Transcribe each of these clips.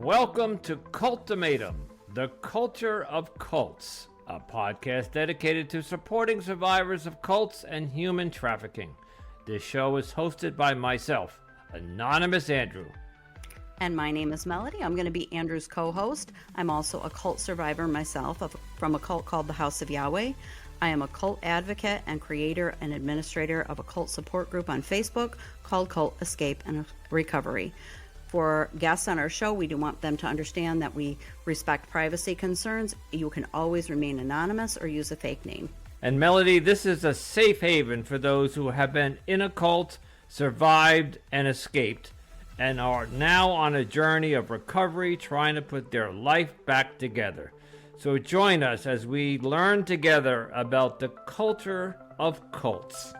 Welcome to Cultimatum, the culture of cults, a podcast dedicated to supporting survivors of cults and human trafficking. This show is hosted by myself, Anonymous Andrew. And my name is Melody. I'm going to be Andrew's co-host. I'm also a cult survivor myself from a cult called the House of Yahweh. I am a cult advocate and creator and administrator of a cult support group on Facebook called Cult Escape and Recovery. For guests on our show, we do want them to understand that we respect privacy concerns. You can always remain anonymous or use a fake name. And Melody, this is a safe haven for those who have been in a cult, survived, and escaped, and are now on a journey of recovery, trying to put their life back together. So join us as we learn together about the culture of cults.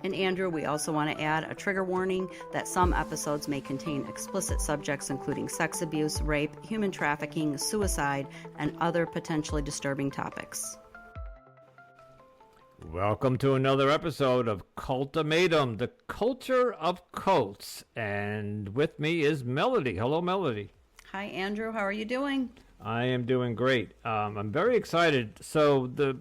And Andrew, we also want to add a trigger warning that some episodes may contain explicit subjects including sex abuse, rape, human trafficking, suicide, and other potentially disturbing topics. Welcome to another episode of Cultimatum, the culture of cults. And with me is Melody. Hello, Melody. Hi, Andrew. How are you doing? I am doing great. I'm very excited. So the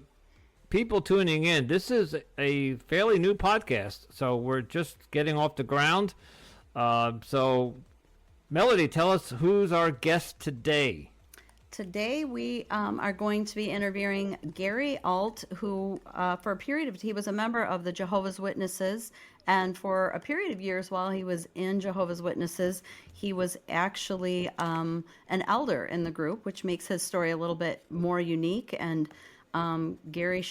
people tuning in, this is a fairly new podcast, so we're just getting off the ground. So Melody, tell us who's our guest today. Today we are going to be interviewing Gary Alt, who for a period of he was a member of the Jehovah's Witnesses, and for a period of years while he was in Jehovah's Witnesses, he was actually an elder in the group, which makes his story a little bit more unique. And Gary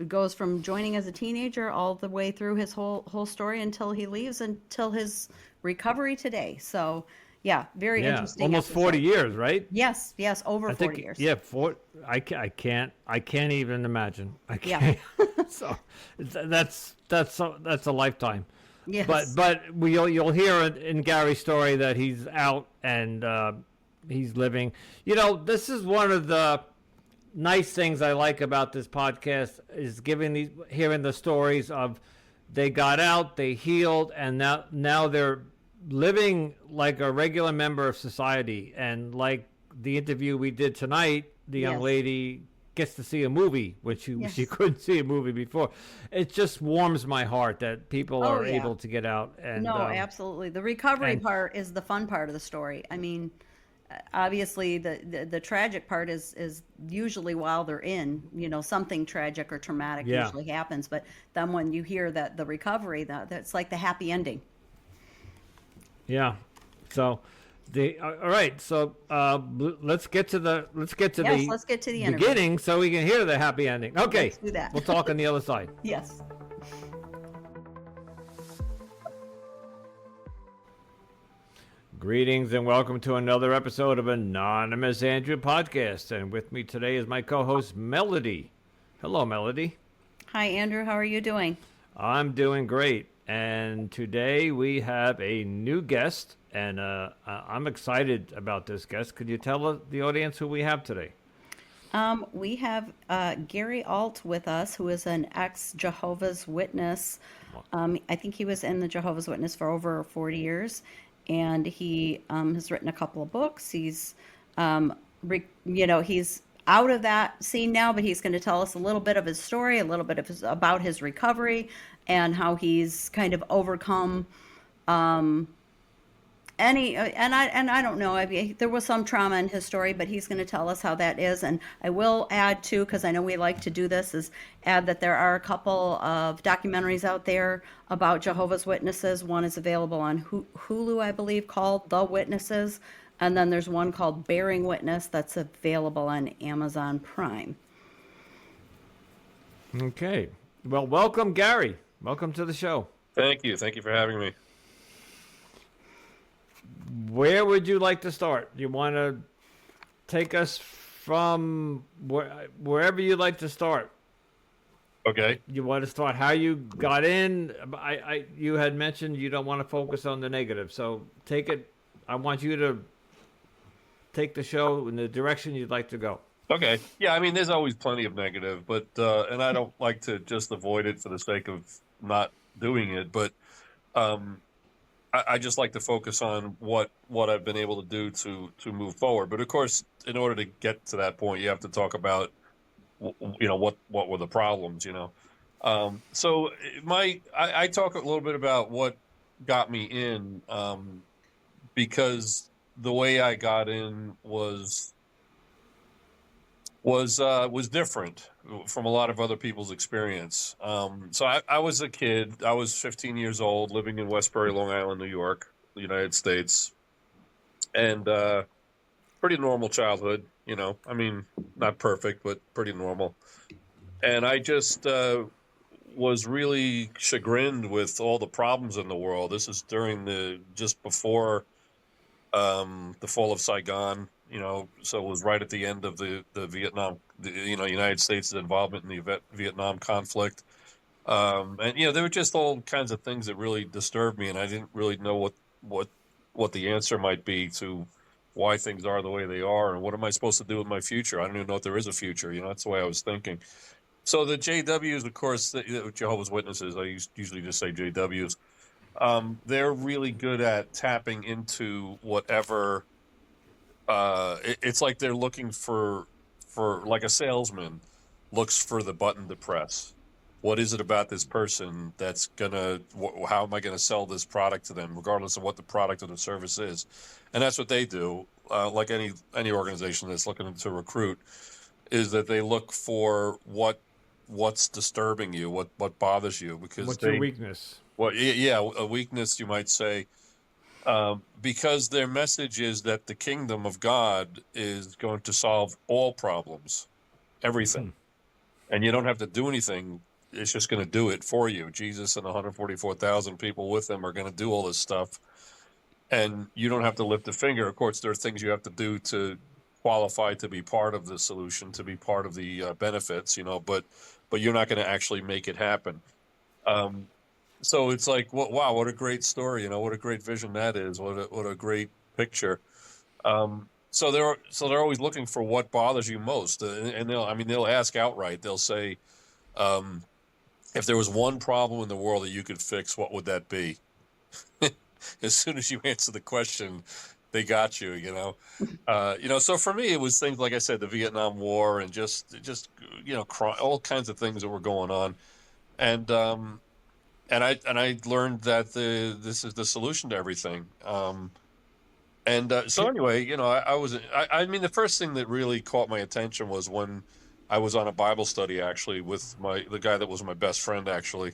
goes from joining as a teenager all the way through his whole story until he leaves, until his recovery today. So yeah, very interesting. Almost episode. 40 years, right? Yes, over 40 years. Yeah, I can't even imagine. I can't. Yeah. So that's a lifetime. Yes. But you'll hear in Gary's story that he's out and he's living. You know, this is one of the nice things I like about this podcast is hearing the stories of they got out, they healed, and now they're living like a regular member of society. And like the interview we did tonight, the young lady gets to see a movie, which she couldn't see a movie before. It just warms my heart that people are able to get out. And absolutely. The recovery part is the fun part of the story. I mean, obviously the tragic part is usually while they're in, something tragic or traumatic usually happens, but then when you hear that the recovery, that's like the happy ending. So all right, so let's get to the beginning so we can hear the happy ending. Okay, let's do that. We'll talk on the other side. Yes. Greetings and welcome to another episode of Anonymous Andrew Podcast. And with me today is my co-host, Melody. Hello, Melody. Hi, Andrew. How are you doing? I'm doing great. And today we have a new guest, and I'm excited about this guest. Could you tell the audience who we have today? We have Gary Alt with us, who is an ex-Jehovah's Witness. I think he was in the Jehovah's Witness for over 40 years. And he has written a couple of books. He's, he's out of that scene now, but he's going to tell us a little bit of his story, a little bit of about his recovery, and how he's kind of overcome I don't know. I mean, there was some trauma in his story, but he's going to tell us how that is. And I will add too, because I know we like to do this, is add that there are a couple of documentaries out there about Jehovah's Witnesses. One is available on Hulu, I believe, called The Witnesses. And then there's one called Bearing Witness that's available on Amazon Prime. Okay. Well, welcome, Gary. Welcome to the show. Thank you. Thank you for having me. Where would you like to start? You want to take us from wherever you'd like to start? Okay. You want to start how you got in? You had mentioned you don't want to focus on the negative, so take it. I want you to take the show in the direction you'd like to go. Okay. Yeah, I mean, there's always plenty of negative, but and I don't like to just avoid it for the sake of not doing it, but I just like to focus on what I've been able to do to move forward. But of course, in order to get to that point, you have to talk about what were the problems. So I talk a little bit about what got me in, because the way I got in was different from a lot of other people's experience. So I was a kid. I was 15 years old, living in Westbury, Long Island, New York, the United States, and pretty normal childhood. I mean, not perfect, but pretty normal. And I just was really chagrined with all the problems in the world. This is just before the fall of Saigon. So it was right at the end of the Vietnam, United States' involvement in the Vietnam conflict. And there were just all kinds of things that really disturbed me, and I didn't really know what the answer might be to why things are the way they are, and what am I supposed to do with my future? I don't even know if there is a future. That's the way I was thinking. So the JWs, of course, the Jehovah's Witnesses, I usually just say JWs. They're really good at tapping into whatever. It's like they're looking for like a salesman looks for the button to press. What is it about this person that's how am I gonna sell this product to them, regardless of what the product or the service is? And that's what they do. Like any organization that's looking to recruit, is that they look for what's disturbing you, what bothers you, because what's your weakness? Well, yeah, a weakness, you might say, because their message is that the kingdom of God is going to solve all problems, everything, and you don't have to do anything. It's just going to do it for you. Jesus and 144,000 people with him are going to do all this stuff, and you don't have to lift a finger. Of course, there are things you have to do to qualify to be part of the solution, to be part of the benefits, but you're not going to actually make it happen. So it's like, wow, what a great story, what a great vision that is. What a great picture. So they're always looking for what bothers you most, and they'll ask outright. They'll say, if there was one problem in the world that you could fix, what would that be? As soon as you answer the question, they got you. So for me, it was things like I said, the Vietnam War, and just all kinds of things that were going on, and I learned that this is the solution to everything. So anyway, I mean, the first thing that really caught my attention was when I was on a Bible study, actually, with the guy that was my best friend, actually,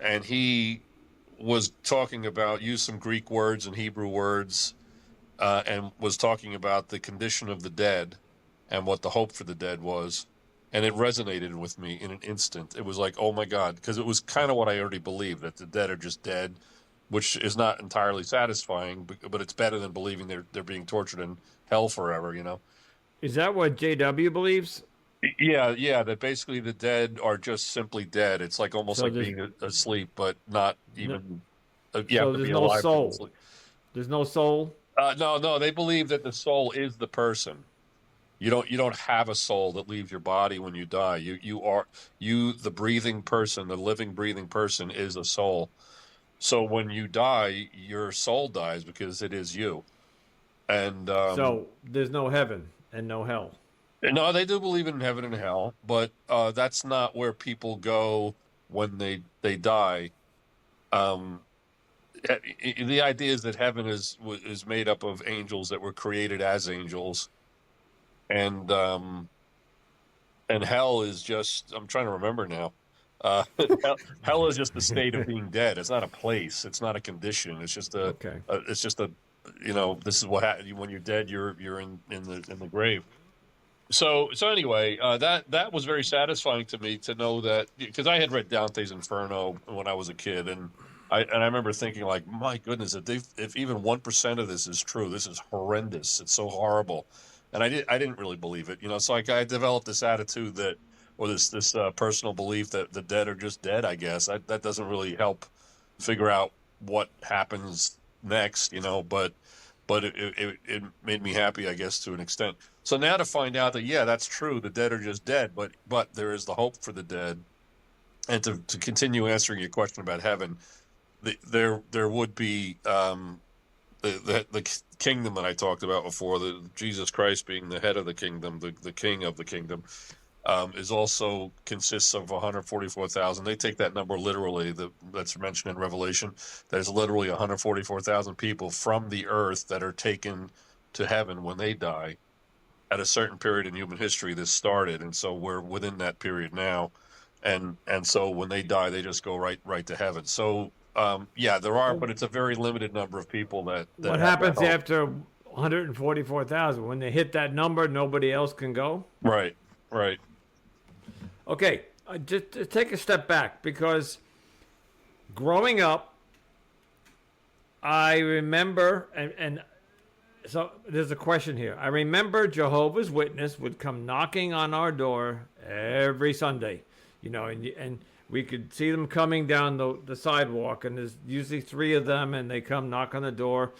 and he was talking about, used some Greek words and Hebrew words, and was talking about the condition of the dead and what the hope for the dead was. And it resonated with me in an instant. It was like, oh my God, because it was kind of what I already believed, that the dead are just dead, which is not entirely satisfying, but it's better than believing they're being tortured in hell forever, Is that what JW believes? Yeah, that basically the dead are just simply dead. It's like almost like being asleep, but not even. You have to be alive. Soul. There's no soul? No, they believe that the soul is the person. You don't have a soul that leaves your body when you die. The breathing person, the living breathing person is a soul. So when you die, your soul dies because it is you. And so there's no heaven and no hell. No, they do believe in heaven and hell, but that's not where people go when they die. The idea is that heaven is made up of angels that were created as angels. And hell is just, I'm trying to remember now. Hell is just the state of being dead. It's not a place. It's not a condition. It's just this is what happens when you're dead. You're in the grave. So anyway, that was very satisfying to me to know that, because I had read Dante's Inferno when I was a kid, and I remember thinking, like, my goodness, if even 1% of this is true, this is horrendous. It's so horrible. And I didn't really believe it, So I developed this attitude or this personal belief that the dead are just dead. I guess that doesn't really help figure out what happens next, But it made me happy, I guess, to an extent. So now to find out that that's true, the dead are just dead, but there is the hope for the dead. And to continue answering your question about heaven, there would be the kingdom that I talked about before, the Jesus Christ being the head of the kingdom, the king of the kingdom, is also consists of 144,000. They take that number literally. That's mentioned in Revelation. There's literally 144,000 people from the earth that are taken to heaven when they die. At a certain period in human history, this started, and so we're within that period now, and so when they die, they just go right to heaven. So yeah, there are, but it's a very limited number of people that What have that happens hope. after 144,000? When they hit that number, nobody else can go? Right, right. Okay, just to take a step back, because growing up, I remember, and so there's a question here. I remember Jehovah's Witness would come knocking on our door every Sunday, and we could see them coming down the sidewalk, and there's usually three of them, and they come knock on the door.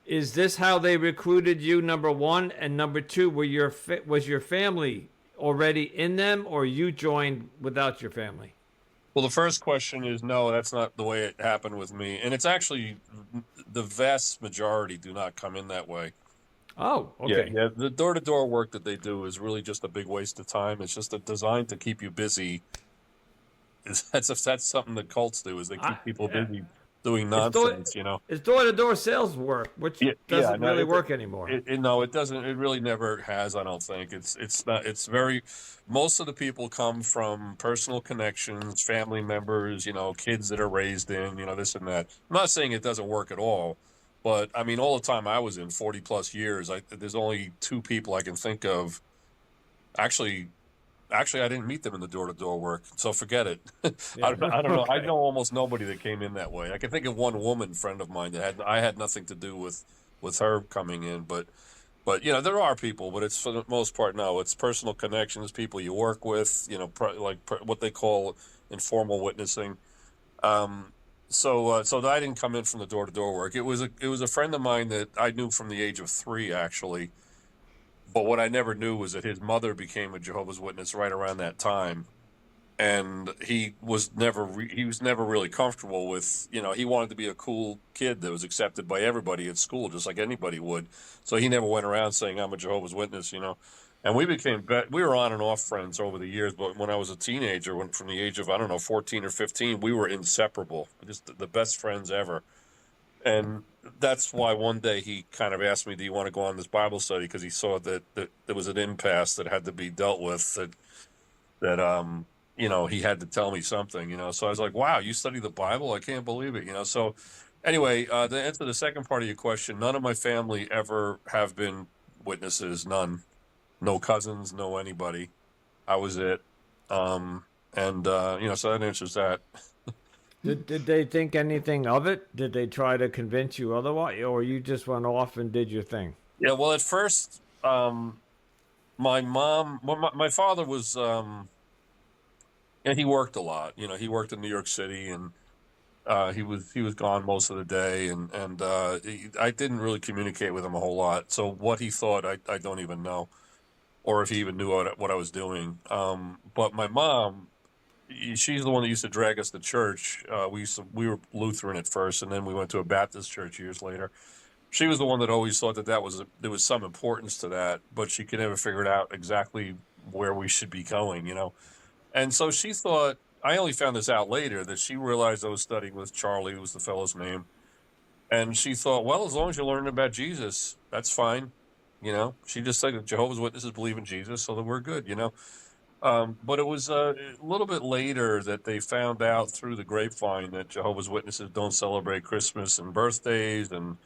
Is this how they recruited you, number one? And number two, was your family already in them, or you joined without your family? Well, the first question is no, that's not the way it happened with me. And it's actually the vast majority do not come in that way. Oh, okay. Yeah. The door-to-door work that they do is really just a big waste of time. It's just designed to keep you busy. That's something that cults do, is they keep people busy doing nonsense, It's door-to-door sales work, which doesn't really work anymore. No, it doesn't. It really never has, I don't think. It's not. Most of the people come from personal connections, family members, kids that are raised in, this and that. I'm not saying it doesn't work at all, but I mean, all the time I was in 40 plus years, there's only two people I can think of. Actually, I didn't meet them in the door-to-door work, so forget it. I don't know. Okay. I know almost nobody that came in that way. I can think of one woman friend of mine that I had nothing to do with her coming in, but there are people, but it's for the most part no. It's personal connections, people you work with, what they call informal witnessing. So I didn't come in from the door-to-door work. It was a friend of mine that I knew from the age of 3, actually. But what I never knew was that his mother became a Jehovah's Witness right around that time, and he was never really comfortable with, he wanted to be a cool kid that was accepted by everybody at school, just like anybody would. So he never went around saying, I'm a Jehovah's Witness, And we were on and off friends over the years, but when I was a teenager, from the age of, I don't know, 14 or 15, we were inseparable, just the best friends ever. And that's why one day he kind of asked me, do you want to go on this Bible study? Because he saw that there was an impasse that had to be dealt with, that he had to tell me something, So I was like, wow, you study the Bible? I can't believe it, So anyway, to answer the second part of your question, none of my family ever have been witnesses, none. No cousins, no anybody. I was it. So that answers that. Did they think anything of it? Did they try to convince you otherwise, or you just went off and did your thing? Yeah, well, at first, my father was, and he worked a lot. He worked in New York City, and he was gone most of the day, and I didn't really communicate with him a whole lot. So what he thought, I don't even know, or if he even knew what I was doing. But my mom, she's the one that used to drag us to church. We were Lutheran at first, and then we went to a Baptist church years later. She was the one that always thought that there was some importance to that, but she could never figure it out exactly where we should be going, And so she thought, I only found this out later, that she realized I was studying with Charlie, who was the fellow's name. And she thought, well, as long as you're learning about Jesus, that's fine. She just said that Jehovah's Witnesses believe in Jesus, so that we're good, But it was a little bit later that they found out through the grapevine that Jehovah's Witnesses don't celebrate Christmas and birthdays, and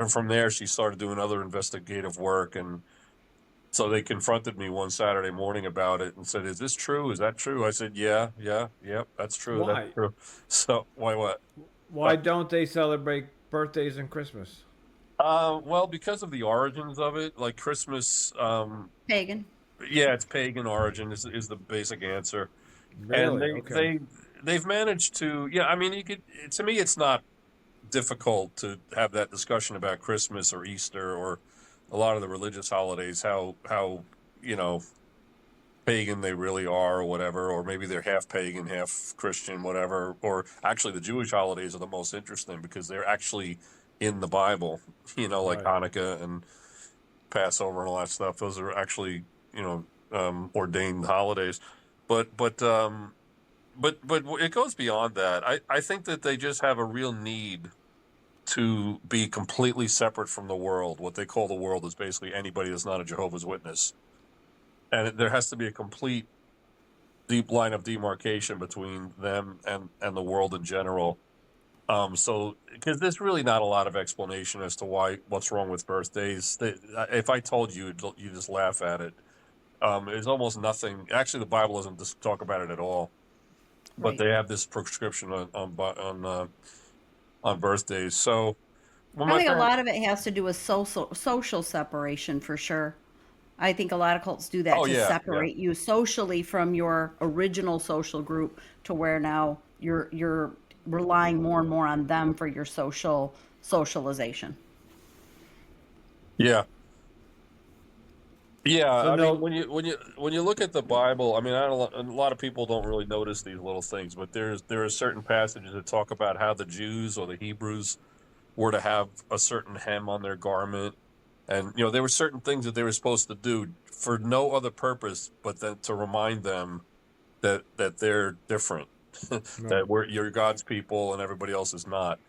from there she started doing other investigative work, and so they confronted me one Saturday morning about it and said, "Is this true? Is that true?" I said, "Yeah, that's true. Why? That's true." So why what? Why don't they celebrate birthdays and Christmas? Well, because of the origins of it, like Christmas. Pagan. Yeah, it's pagan origin is the basic answer. Really? And Okay. they've managed to, yeah, I mean, to me, it's not difficult to have that discussion about Christmas or Easter or a lot of the religious holidays, how pagan they really are or whatever, or maybe they're half pagan, half Christian, whatever. Or actually the Jewish holidays are the most interesting because they're actually in the Bible, like Right. Hanukkah and Passover and all that stuff. Those are actually, ordained holidays. But it goes beyond that. I think that they just have a real need to be completely separate from the world. What they call the world is basically anybody that's not a Jehovah's Witness. And there has to be a complete deep line of demarcation between them and the world in general. So because there's really not a lot of explanation as to what's wrong with birthdays. If I told you, you just laugh at it. There's almost nothing. Actually, the Bible doesn't just talk about it at all. But Right. they have this prescription on birthdays. So when I my think a parents, lot of it has to do with social separation for sure. I think a lot of cults do that oh to yeah, yeah, separate you socially from your original social group to where now you're relying more and more on them for your socialization. yeah. Yeah, So I mean, no, when you look at the Bible, I mean, a lot of people don't really notice these little things, but there are certain passages that talk about how the Jews or the Hebrews were to have a certain hem on their garment, and there were certain things that they were supposed to do for no other purpose but then to remind them that they're different, that right. you're God's people and everybody else is not.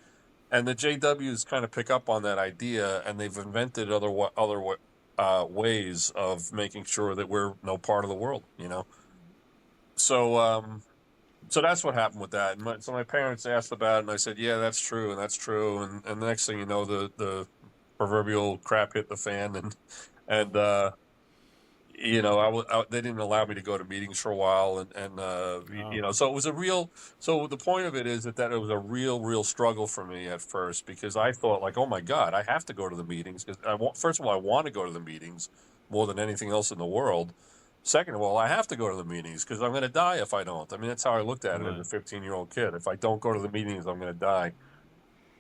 And the JWs kind of pick up on that idea, and they've invented other ways of making sure that we're no part of the world. So, so that's what happened with that. And so my parents asked about it, and I said, "Yeah, that's true, and that's true." And the next thing you know, the proverbial crap hit the fan, and they didn't allow me to go to meetings for a while, Oh, so it was a real. So the point of it is that it was a real struggle for me at first because I thought like, oh my God, I have to go to the meetings because first of all, I want to go to the meetings more than anything else in the world. Second of all, I have to go to the meetings because I'm going to die if I don't. I mean, that's how I looked at it as a right. 15-year-old kid. If I don't go to the meetings, I'm going to die.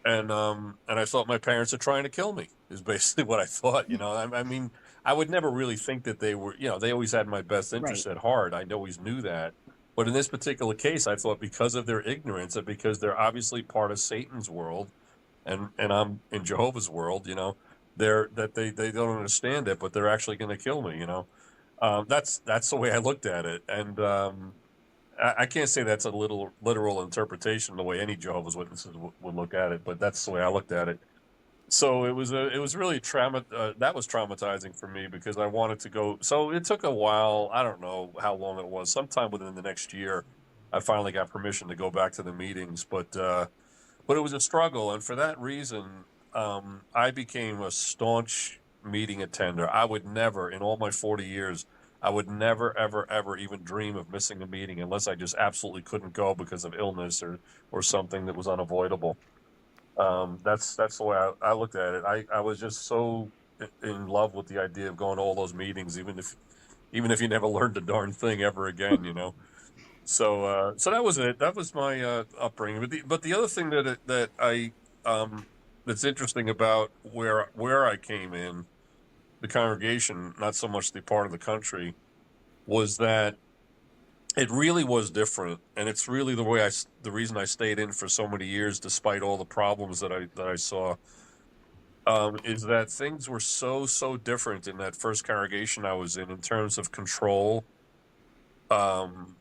And I thought my parents are trying to kill me is basically what I thought. I mean, I would never really think that they were. They always had my best interest Right. at heart. I always knew that. But in this particular case, I thought because of their ignorance and because they're obviously part of Satan's world, and I'm in Jehovah's world, they don't understand it, but they're actually going to kill me. That's the way I looked at it, and I can't say that's a little literal interpretation the way any Jehovah's Witnesses would look at it, but that's the way I looked at it. So it was really that was traumatizing for me because I wanted to go. So it took a while. I don't know how long it was. Sometime within the next year, I finally got permission to go back to the meetings, but it was a struggle, and for that reason, I became a staunch meeting attender. I would never, in all my 40 years, I would never, ever, ever even dream of missing a meeting unless I just absolutely couldn't go because of illness or something that was unavoidable. That's the way I looked at it. I was just so in love with the idea of going to all those meetings, even if you never learned a darn thing ever again. So that was it. That was my upbringing. But the other thing that I that's interesting about where I came in the congregation, not so much the part of the country, was that it really was different, and it's really the reason I stayed in for so many years, despite all the problems that I saw. Is that things were so different in that first congregation I was in terms of control. Um,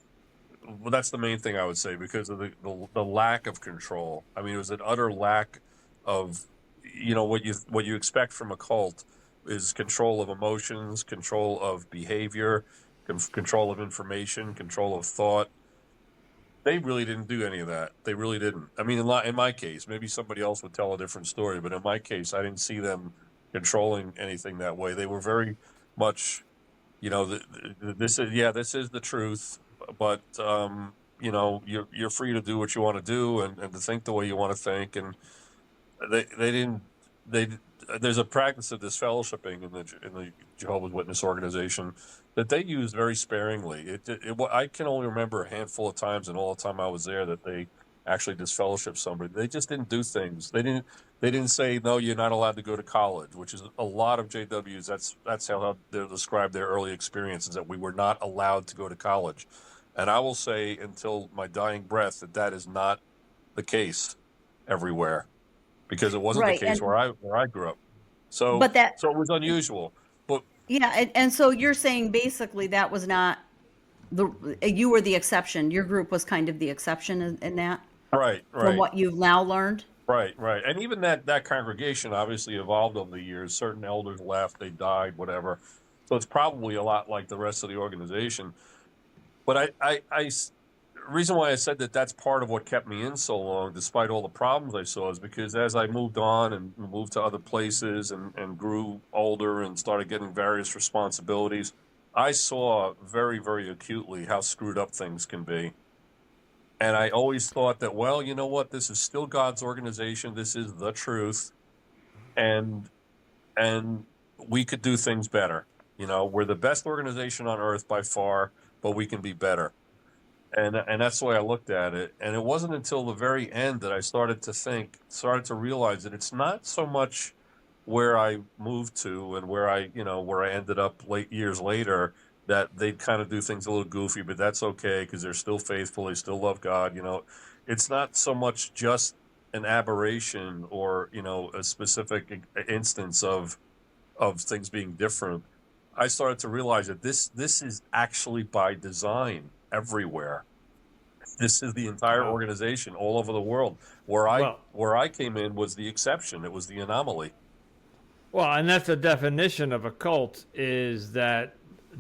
well, that's the main thing I would say because of the lack of control. I mean, it was an utter lack of, what you expect from a cult is control of emotions, control of behavior, control of information, control of thought. They really didn't do any of that. They really didn't. I mean, in my case, maybe somebody else would tell a different story, but in my case, I didn't see them controlling anything that way. They were very much, this is the truth, but you're free to do what you want to do and to think the way you want to think. And they didn't they there's a practice of disfellowshipping in the Jehovah's Witness organization that they use very sparingly. I can only remember a handful of times in all the time I was there that actually disfellowship somebody. They just didn't do things. They didn't say, no, you're not allowed to go to college, which is a lot of JWs. That's how they describe their early experiences, that we were not allowed to go to college. And I will say until my dying breath that is not the case everywhere, because it wasn't the Right. case And where I grew up. So but that, so it was unusual. But yeah, and so you're saying basically that was not the you were the exception. Your group was kind of the exception in that, right, from right. what you've now learned. Right, right. And even that congregation obviously evolved over the years. Certain elders left, they died, whatever. So it's probably a lot like the rest of the organization. But reason why I said that's part of what kept me in so long, despite all the problems I saw, is because as I moved on and moved to other places and grew older and started getting various responsibilities, I saw very, very acutely how screwed up things can be. And I always thought that, well, you know what? This is still God's organization. This is the truth, and and we could do things better. We're the best organization on earth by far, but we can be better. And that's the way I looked at it. And it wasn't until the very end that I started to realize that it's not so much where I moved to and where I ended up years later, that they'd kind of do things a little goofy, but that's okay because they're still faithful. They still love God. It's not so much just an aberration or, a specific instance of things being different. I started to realize that this is actually by design everywhere. This is the entire Wow. organization all over the world. Well, Where I came in was the exception. It was the anomaly. well, and that's the definition of a cult, is that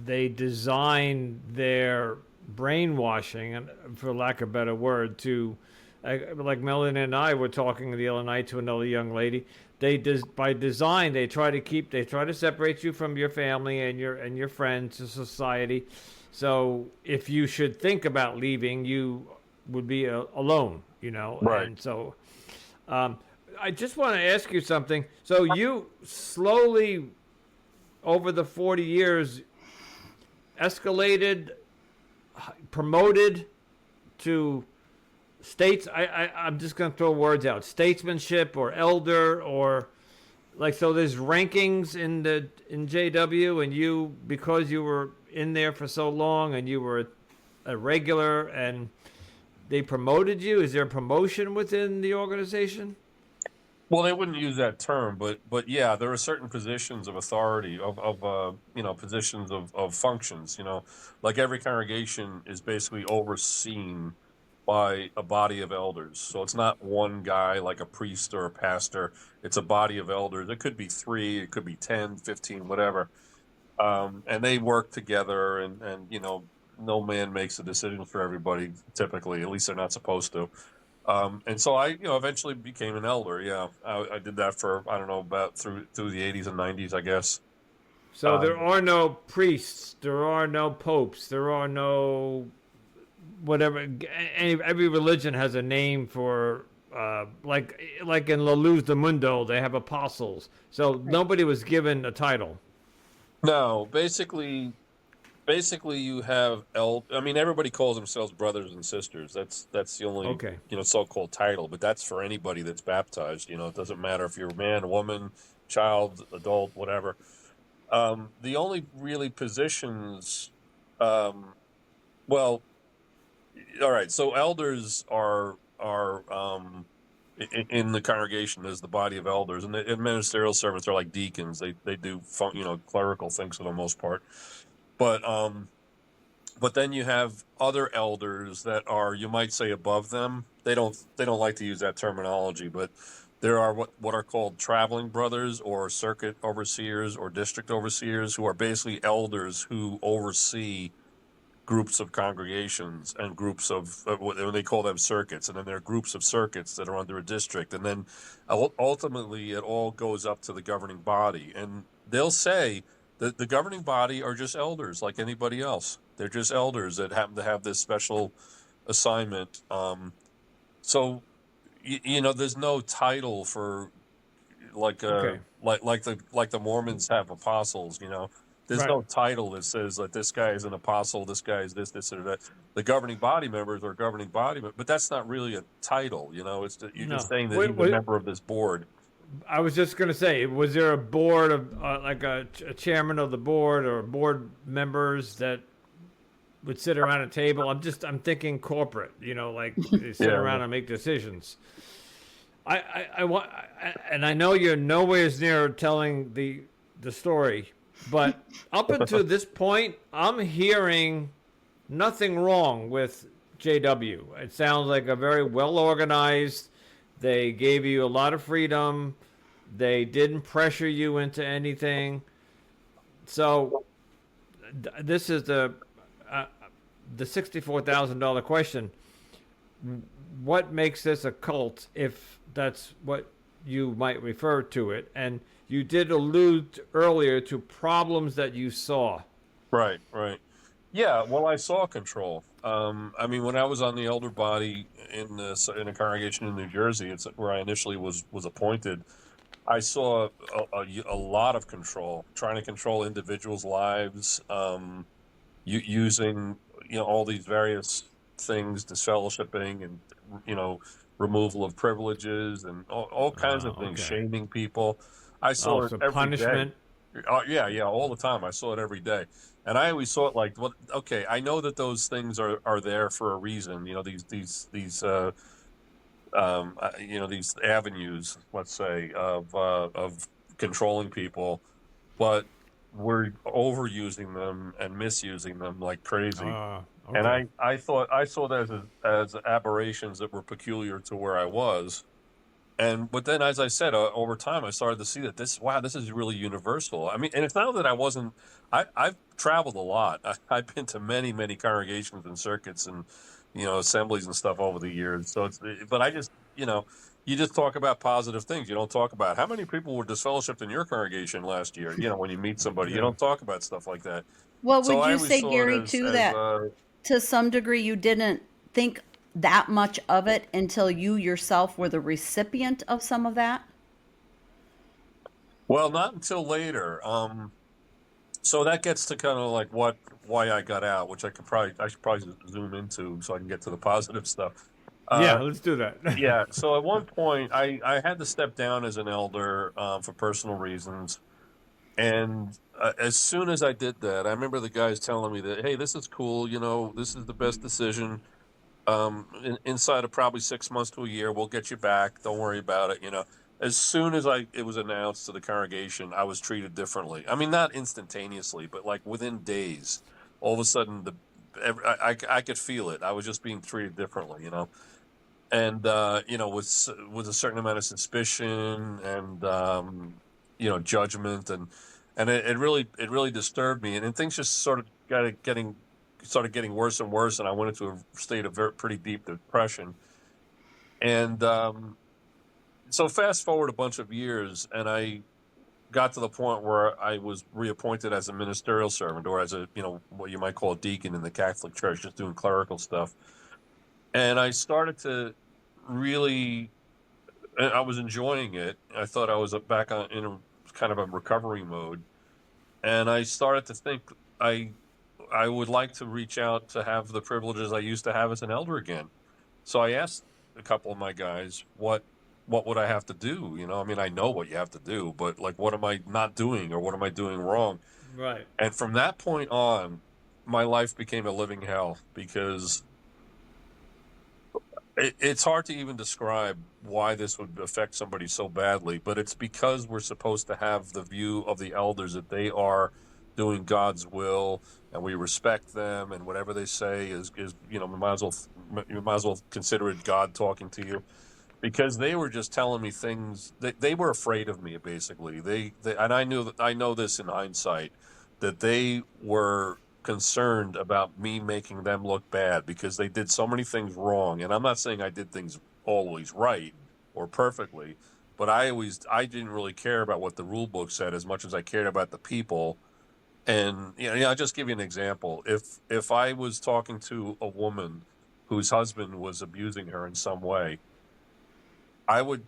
they design their brainwashing, and for lack of a better word, to like Melanie and I were talking the other night to another young lady. By design they try to separate you from your family and your friends and society. So if you should think about leaving, you would be alone, Right. And so I just want to ask you something. So you slowly, over the 40 years, escalated, promoted to states. I'm just going to throw words out: statesmanship or elder, or like, so there's rankings in JW, and you, because you were in there for so long and you were a regular and they promoted you. Is there a promotion within the organization? Well, they wouldn't use that term, but yeah, there are certain positions of authority, positions of functions. Like every congregation is basically overseen by a body of elders. So it's not one guy like a priest or a pastor. It's a body of elders. It could be 3, it could be 10, 15, whatever. And they work together, and no man makes a decision for everybody. Typically, at least they're not supposed to. And so I, eventually became an elder. Yeah, I did that for, I don't know, about through the 80s and 90s, I guess. So there are no priests, there are no popes, there are no whatever. Every religion has a name for, like in La Luz del Mundo, they have apostles. So nobody was given a title. No, basically you have I mean, everybody calls themselves brothers and sisters. That's the only, Okay. so-called title, but that's for anybody that's baptized. It doesn't matter if you're a man, a woman, child, adult, whatever. The only really positions, well, all right. So elders are in the congregation as the body of elders, and the ministerial servants are like deacons. They do clerical things for the most part. But then you have other elders that are, you might say, above them. They don't like to use that terminology, but there are what are called traveling brothers or circuit overseers or district overseers, who are basically elders who oversee groups of congregations and groups of what they call them circuits, and then there are groups of circuits that are under a district, and then ultimately it all goes up to the governing body, and they'll say that the governing body are just elders like anybody else. They're just elders that happen to have this special assignment. So there's no title for, like Okay. like the Mormons have apostles. There's no title that says like this guy is an apostle, this guy is this, or that. The governing body members are governing body, but that's not really a title. It's you're just saying that he's a member of this board. I was just going to say, was there a board of like a chairman of the board or board members that would sit around a table? I'm thinking corporate, like they sit around and make decisions. I want, and I know you're nowhere near telling the story, but up until this point, I'm hearing nothing wrong with JW. It sounds like a very well organized. They gave you a lot of freedom. They didn't pressure you into anything. So this is the $64,000 question. What makes this a cult, if that's what you might refer to it? And you did allude earlier to problems that you saw. Right. Yeah, well, I saw control. I mean, when I was on the elder body in a congregation in New Jersey, it's where I initially was appointed. I saw a lot of control, trying to control individuals' lives, using all these various things, disfellowshipping and removal of privileges and all kinds of things, shaming people. I saw it every punishment. Day. Yeah, all the time. I saw it every day. And I always saw it like, well, okay, I know that those things are there for a reason. These avenues, let's say, of controlling people, but we're overusing them and misusing them like crazy. And I saw that as aberrations that were peculiar to where I was. But then, as I said, over time, I started to see that this is really universal. I mean, and it's not that I've traveled a lot. I've been to many, many congregations and circuits and, assemblies and stuff over the years. But I just, you just talk about positive things. You don't talk about how many people were disfellowshipped in your congregation last year. When you meet somebody, you don't talk about stuff like that. Well, would you say, Gary, too, that to some degree you didn't think that much of it until you yourself were the recipient of some of that? Well, not until later. So that gets to kind of like why I got out, which I should probably zoom into so I can get to the positive stuff. Yeah, let's do that. Yeah. So at one point, I had to step down as an elder for personal reasons. And as soon as I did that, I remember the guys telling me that, hey, this is cool. This is the best decision. Inside of probably 6 months to a year, we'll get you back. Don't worry about it. As soon as it was announced to the congregation, I was treated differently. I mean, not instantaneously, but like within days, all of a sudden, I could feel it. I was just being treated differently, and with a certain amount of suspicion and judgment, and it really disturbed me, and then things just sort of started getting worse and worse, and I went into a state of pretty deep depression. And so fast forward a bunch of years, and I got to the point where I was reappointed as a ministerial servant, or as a what you might call a deacon in the Catholic Church, just doing clerical stuff. And I started to really, I was enjoying it. I thought I was back in a kind of a recovery mode, and I started to think I would like to reach out to have the privileges I used to have as an elder again. So I asked a couple of my guys, what would I have to do? I mean, I know what you have to do, but like, what am I not doing, or what am I doing wrong? Right. And from that point on, my life became a living hell, because it's hard to even describe why this would affect somebody so badly, but it's because we're supposed to have the view of the elders that they are doing God's will, and we respect them, and whatever they say is you might as well consider it God talking to you, because they were just telling me things. They were afraid of me, basically. They and I know this in hindsight, that they were concerned about me making them look bad, because they did so many things wrong. And I'm not saying I did things always right or perfectly, but I didn't really care about what the rule book said as much as I cared about the people. And I'll just give you an example. If I was talking to a woman whose husband was abusing her in some way, I would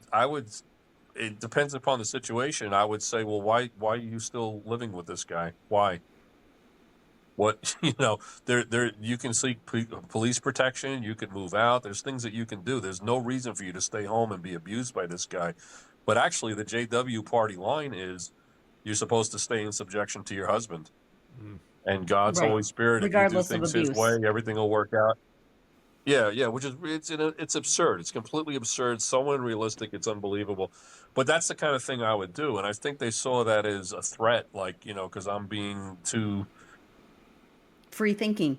it depends upon the situation. I would say, well, why are you still living with this guy? Why? What there you can seek police protection. You can move out. There's things that you can do. There's no reason for you to stay home and be abused by this guy. But actually, the JW party line is you're supposed to stay in subjection to your husband and God's Right. Holy Spirit. If you do Regardless of things His way, abuse. everything will work out. Yeah, yeah, which is it's absurd. It's completely absurd. So unrealistic. It's unbelievable. But that's the kind of thing I would do, and I think they saw that as a threat, like because I'm being too. Free thinking.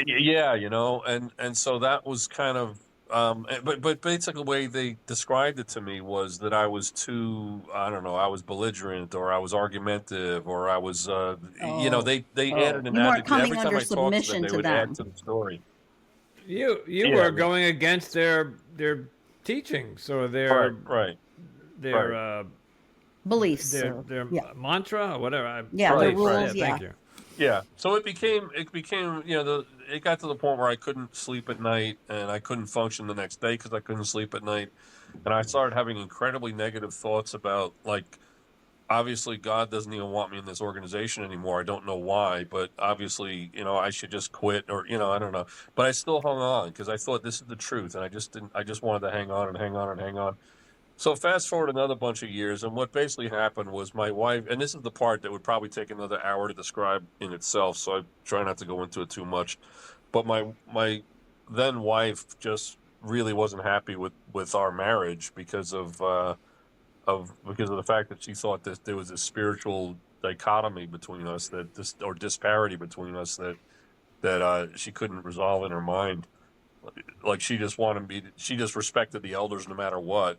Yeah, and so that was kind of, but basically the way they described it to me was that I was too, I don't know, I was belligerent or I was argumentative or I was, Oh, they added an you weren't adjective coming every time under I talked to them. submission They to would add them. to the story. You Yeah, were going against their teachings or right, right, their right, Beliefs. their Yeah. mantra or whatever. Yeah, the right, Beliefs. right. Yeah, rules. Yeah. thank you. Yeah, so it became it got to the point where I couldn't sleep at night and I couldn't function the next day because I couldn't sleep at night, and I started having incredibly negative thoughts about, like, obviously God doesn't even want me in this organization anymore. I don't know why, but obviously I should just quit, or I don't know, but I still hung on because I thought this is the truth, and I just didn't. I just wanted to hang on and hang on and hang on. So fast forward another bunch of years, and what basically happened was my wife, and this is the part that would probably take another hour to describe in itself, so I try not to go into it too much. But my then wife just really wasn't happy with our marriage because of the fact that she thought that there was a spiritual dichotomy between us, that this or disparity between us, that she couldn't resolve in her mind. Like she just respected the elders no matter what,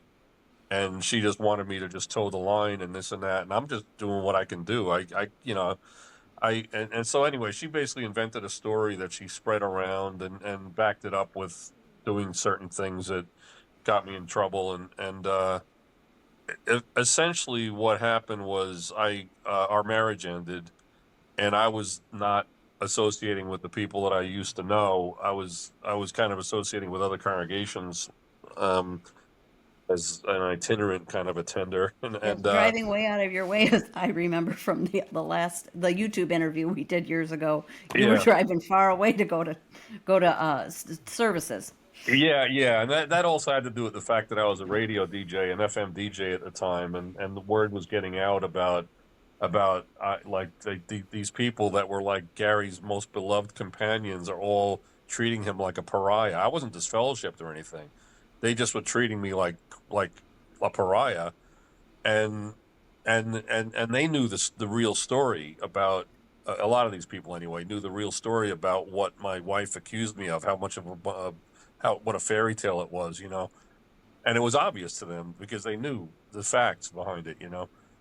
and she just wanted me to just toe the line and this and that, and I'm just doing what I can do. And so anyway, she basically invented a story that she spread around and backed it up with doing certain things that got me in trouble, and essentially what happened was our marriage ended, and I was not associating with the people that I used to know. I was kind of associating with other congregations, um, as an itinerant kind of attender, and Yeah, driving way out of your way, as I remember from the YouTube interview we did years ago. You were yeah. driving far away to go to services. Yeah, yeah, and that also had to do with the fact that I was a radio DJ, an FM DJ at the time, and the word was getting out about like these people that were like Gary's most beloved companions are all treating him like a pariah. I wasn't disfellowshipped or anything; they just were treating me like a pariah, and and they knew the real story about. A lot of these people, anyway, knew the real story about what my wife accused me of, how much of how what a fairy tale it was, and it was obvious to them because they knew the facts behind it.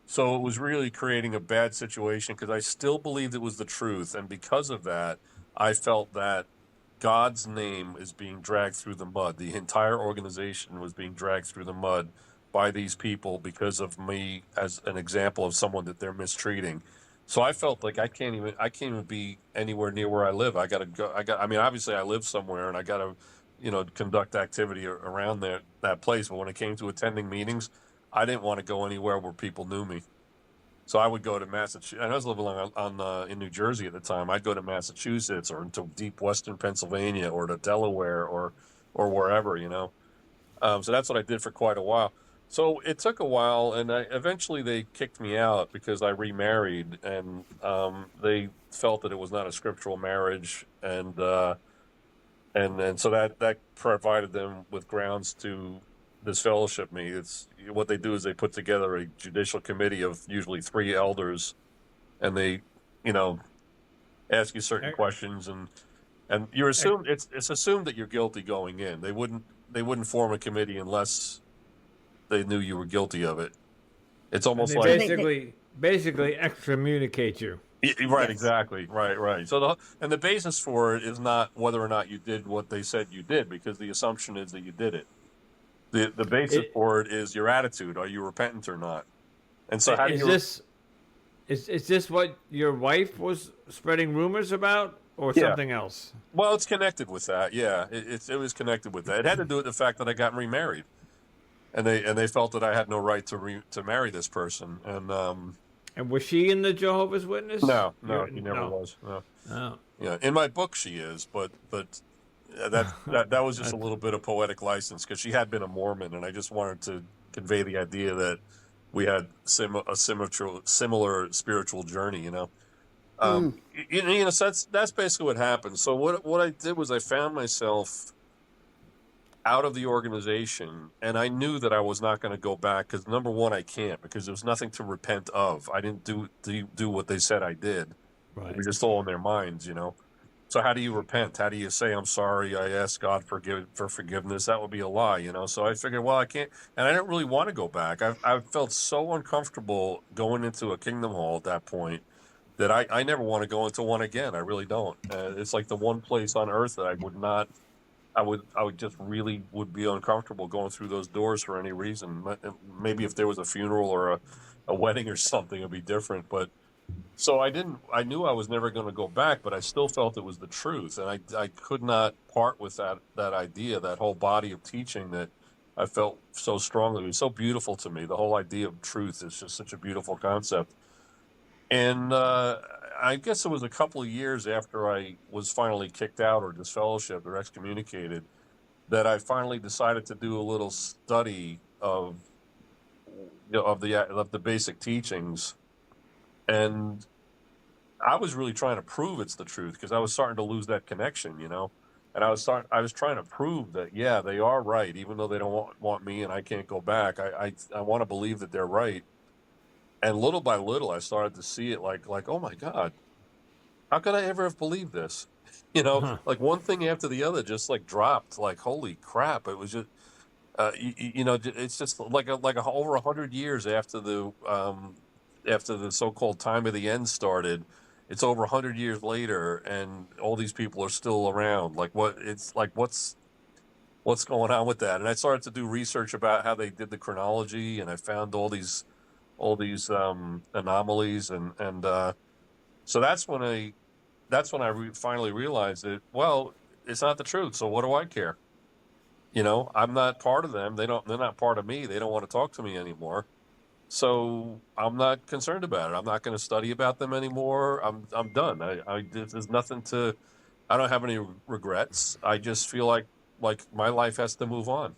So it was really creating a bad situation because I still believed it was the truth, and because of that, I felt that God's name is being dragged through the mud. The entire organization was being dragged through the mud by these people because of me as an example of someone that they're mistreating. So I felt like I can't even be anywhere near where I live. I got to go. I mean, obviously I live somewhere and I got to, conduct activity around that place. But when it came to attending meetings, I didn't want to go anywhere where people knew me. So I would go to Massachusetts. And I was living in New Jersey at the time. I'd go to Massachusetts or into deep Western Pennsylvania or to Delaware or wherever. So that's what I did for quite a while. So it took a while, and eventually they kicked me out because I remarried, and they felt that it was not a scriptural marriage, and so that provided them with grounds to disfellowship me. It's what they do is they put together a judicial committee of usually three elders, and they, you know, ask you certain Ec- questions, and you're ec- assumed it's assumed that you're guilty going in. They wouldn't form a committee unless they knew you were guilty of it. It's And almost they like basically excommunicate you. right, Yes. exactly, right. So the basis for it is not whether or not you did what they said you did, because the assumption is that you did it. The basis It, for it is your attitude. Are you repentant or not? And so how do is you? this is this what your wife was spreading rumors about, or Yeah. something else? Well, it's connected with that. Yeah, it was connected with that. It had to do with the fact that I got remarried, and they felt that I had no right to marry this person, and And was she in the Jehovah's Witness? No, he never No. was. No. Oh. Yeah, in my book she is, but that was just a little bit of poetic license because she had been a Mormon, and I just wanted to convey the idea that we had a similar spiritual journey. So that's basically what happened. So what I did was I found myself out of the organization, and I knew that I was not going to go back because number one, I can't because there was nothing to repent of. I didn't do what they said I did. Right. It was just all in their minds. So how do you repent? How do you say, I'm sorry, I ask God for forgiveness? That would be a lie. So I figured, well, I can't, and I didn't really want to go back. I felt so uncomfortable going into a Kingdom Hall at that point that I never want to go into one again. I really don't. It's like the one place on earth that I would not, I would just really would be uncomfortable going through those doors for any reason. Maybe if there was a funeral or a wedding or something, it'd be different, but so I knew I was never going to go back, but I still felt it was the truth. And I could not part with that idea, that whole body of teaching that I felt so strongly. It was so beautiful to me. The whole idea of truth is just such a beautiful concept. And I guess it was a couple of years after I was finally kicked out or disfellowshipped or excommunicated that I finally decided to do a little study of the basic teachings. And I was really trying to prove it's the truth because I was starting to lose that connection. And I was trying to prove that, yeah, they are right, even though they don't want me and I can't go back. I want to believe that they're right. And little by little, I started to see it like, oh my God, how could I ever have believed this? Like one thing after the other just like dropped, like, holy crap. It was just, it's just like over 100 years after the so-called time of the end started. It's over 100 years later, and all these people are still around. Like, what's going on with that? And I started to do research about how they did the chronology, and I found all these anomalies, and so that's when I finally realized that, well, it's not the truth. So what do I care? I'm not part of them. They're not part of me. They don't want to talk to me anymore. So I'm not concerned about it. I'm not going to study about them anymore. I'm done. There's nothing to. I don't have any regrets. I just feel like my life has to move on.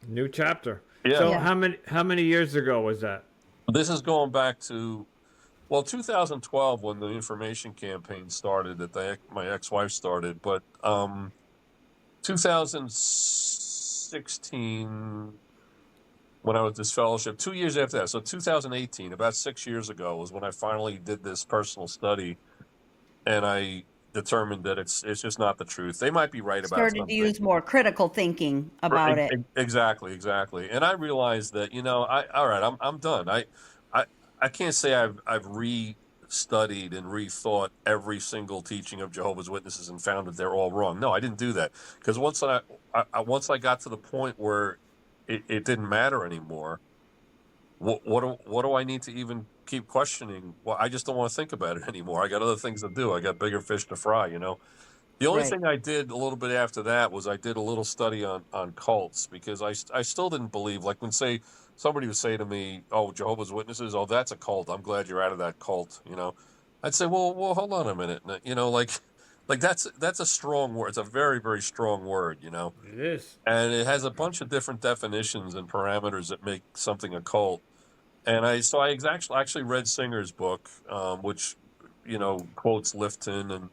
New chapter. Yeah. So Yeah. how many years ago was that? This is going back to 2012 when the information campaign started that my ex-wife started, but 2016. When I was disfellowship, 2 years after that. So 2018, about 6 years ago, was when I finally did this personal study, and I determined that it's just not the truth. They might be right about Started to something. use more critical thinking about it. Exactly. And I realized that all right, I'm done. I can't say I've re-studied and rethought every single teaching of Jehovah's Witnesses and found that they're all wrong. No, I didn't do that because once I got to the point where it didn't matter anymore. What do I need to even keep questioning? Well, I just don't want to think about it anymore. I got other things to do. I got bigger fish to fry. The only Right. thing I did a little bit after that was I did a little study on cults because I still didn't believe, like when somebody would say to me, "Oh, Jehovah's Witnesses, oh, that's a cult. I'm glad you're out of that cult." I'd say, well, hold on a minute. Like that's a strong word. It's a very, very strong word. It is. And it has a bunch of different definitions and parameters that make something a cult. And I actually read Singer's book, which quotes Lifton, and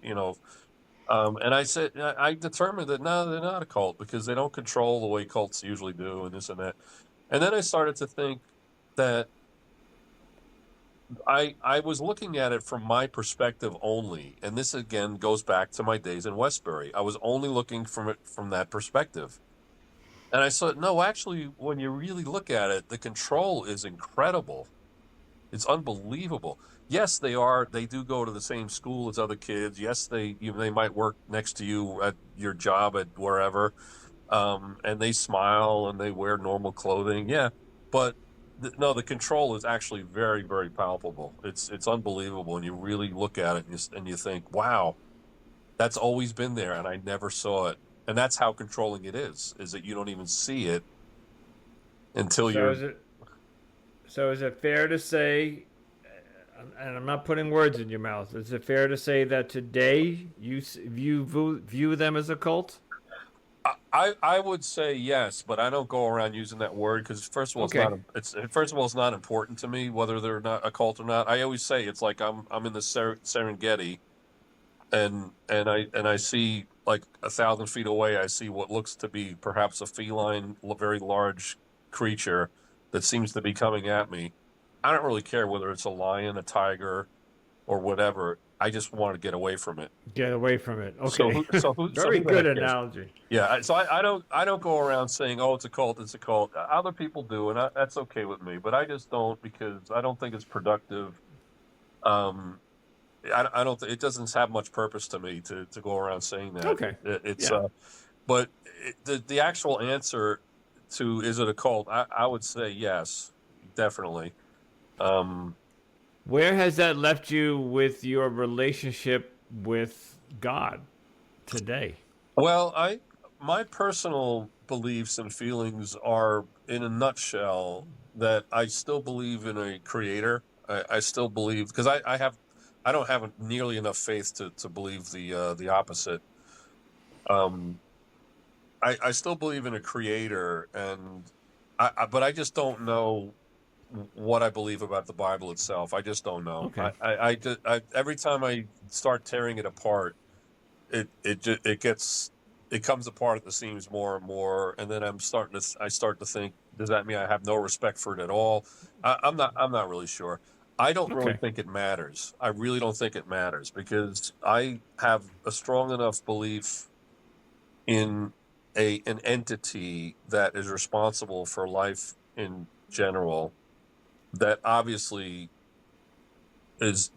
I determined that no, they're not a cult because they don't control the way cults usually do, and this and that. And then I started to think that I was looking at it from my perspective only, and this again goes back to my days in Westbury. I was only looking from it from that perspective. And I said, no, actually, when you really look at it, the control is incredible. It's unbelievable. Yes, they do go to the same school as other kids. Yes, they might work next to you at your job at wherever, and they smile and they wear normal clothing. Yeah, but no, the control is actually very, very palpable. It's unbelievable when you really look at it and you think, wow, that's always been there, and I never saw it. And that's how controlling it is that you don't even see it until So is it fair to say, and I'm not putting words in your mouth. Is it fair to say that today you view them as a cult? I would say yes, but I don't go around using that word because first of all, Okay. it's not important to me whether they're not a cult or not. I always say it's like I'm in the Serengeti, and I see like 1,000 feet away, I see what looks to be perhaps a feline, very large creature that seems to be coming at me. I don't really care whether it's a lion, a tiger, or whatever. I just want to get away from it. Get away from it. So Okay. so Very who the good heck cares? analogy. Yeah, so I don't go around saying, "Oh, it's a cult, it's a cult." Other people do, and that's okay with me. But I just don't because I don't think it's productive. Um, I don't. It doesn't have much purpose to me to go around saying that. Okay. It's Yeah. but the actual answer to is it a cult? I would say yes, definitely. Um, Where has that left you with your relationship with God today? well, my personal beliefs and feelings are in a nutshell that I still believe in a creator. I still believe because I don't have nearly enough faith to believe the opposite. Um, I still believe in a creator, and but I just don't know what I believe about the Bible itself. I just don't know. Okay. Every time I start tearing it apart, it gets it comes apart at the seams more and more, and then I start to think, does that mean I have no respect for it at all? I'm not really sure. I don't really Okay. think it matters. I really don't think it matters because I have a strong enough belief in an entity that is responsible for life in general that obviously is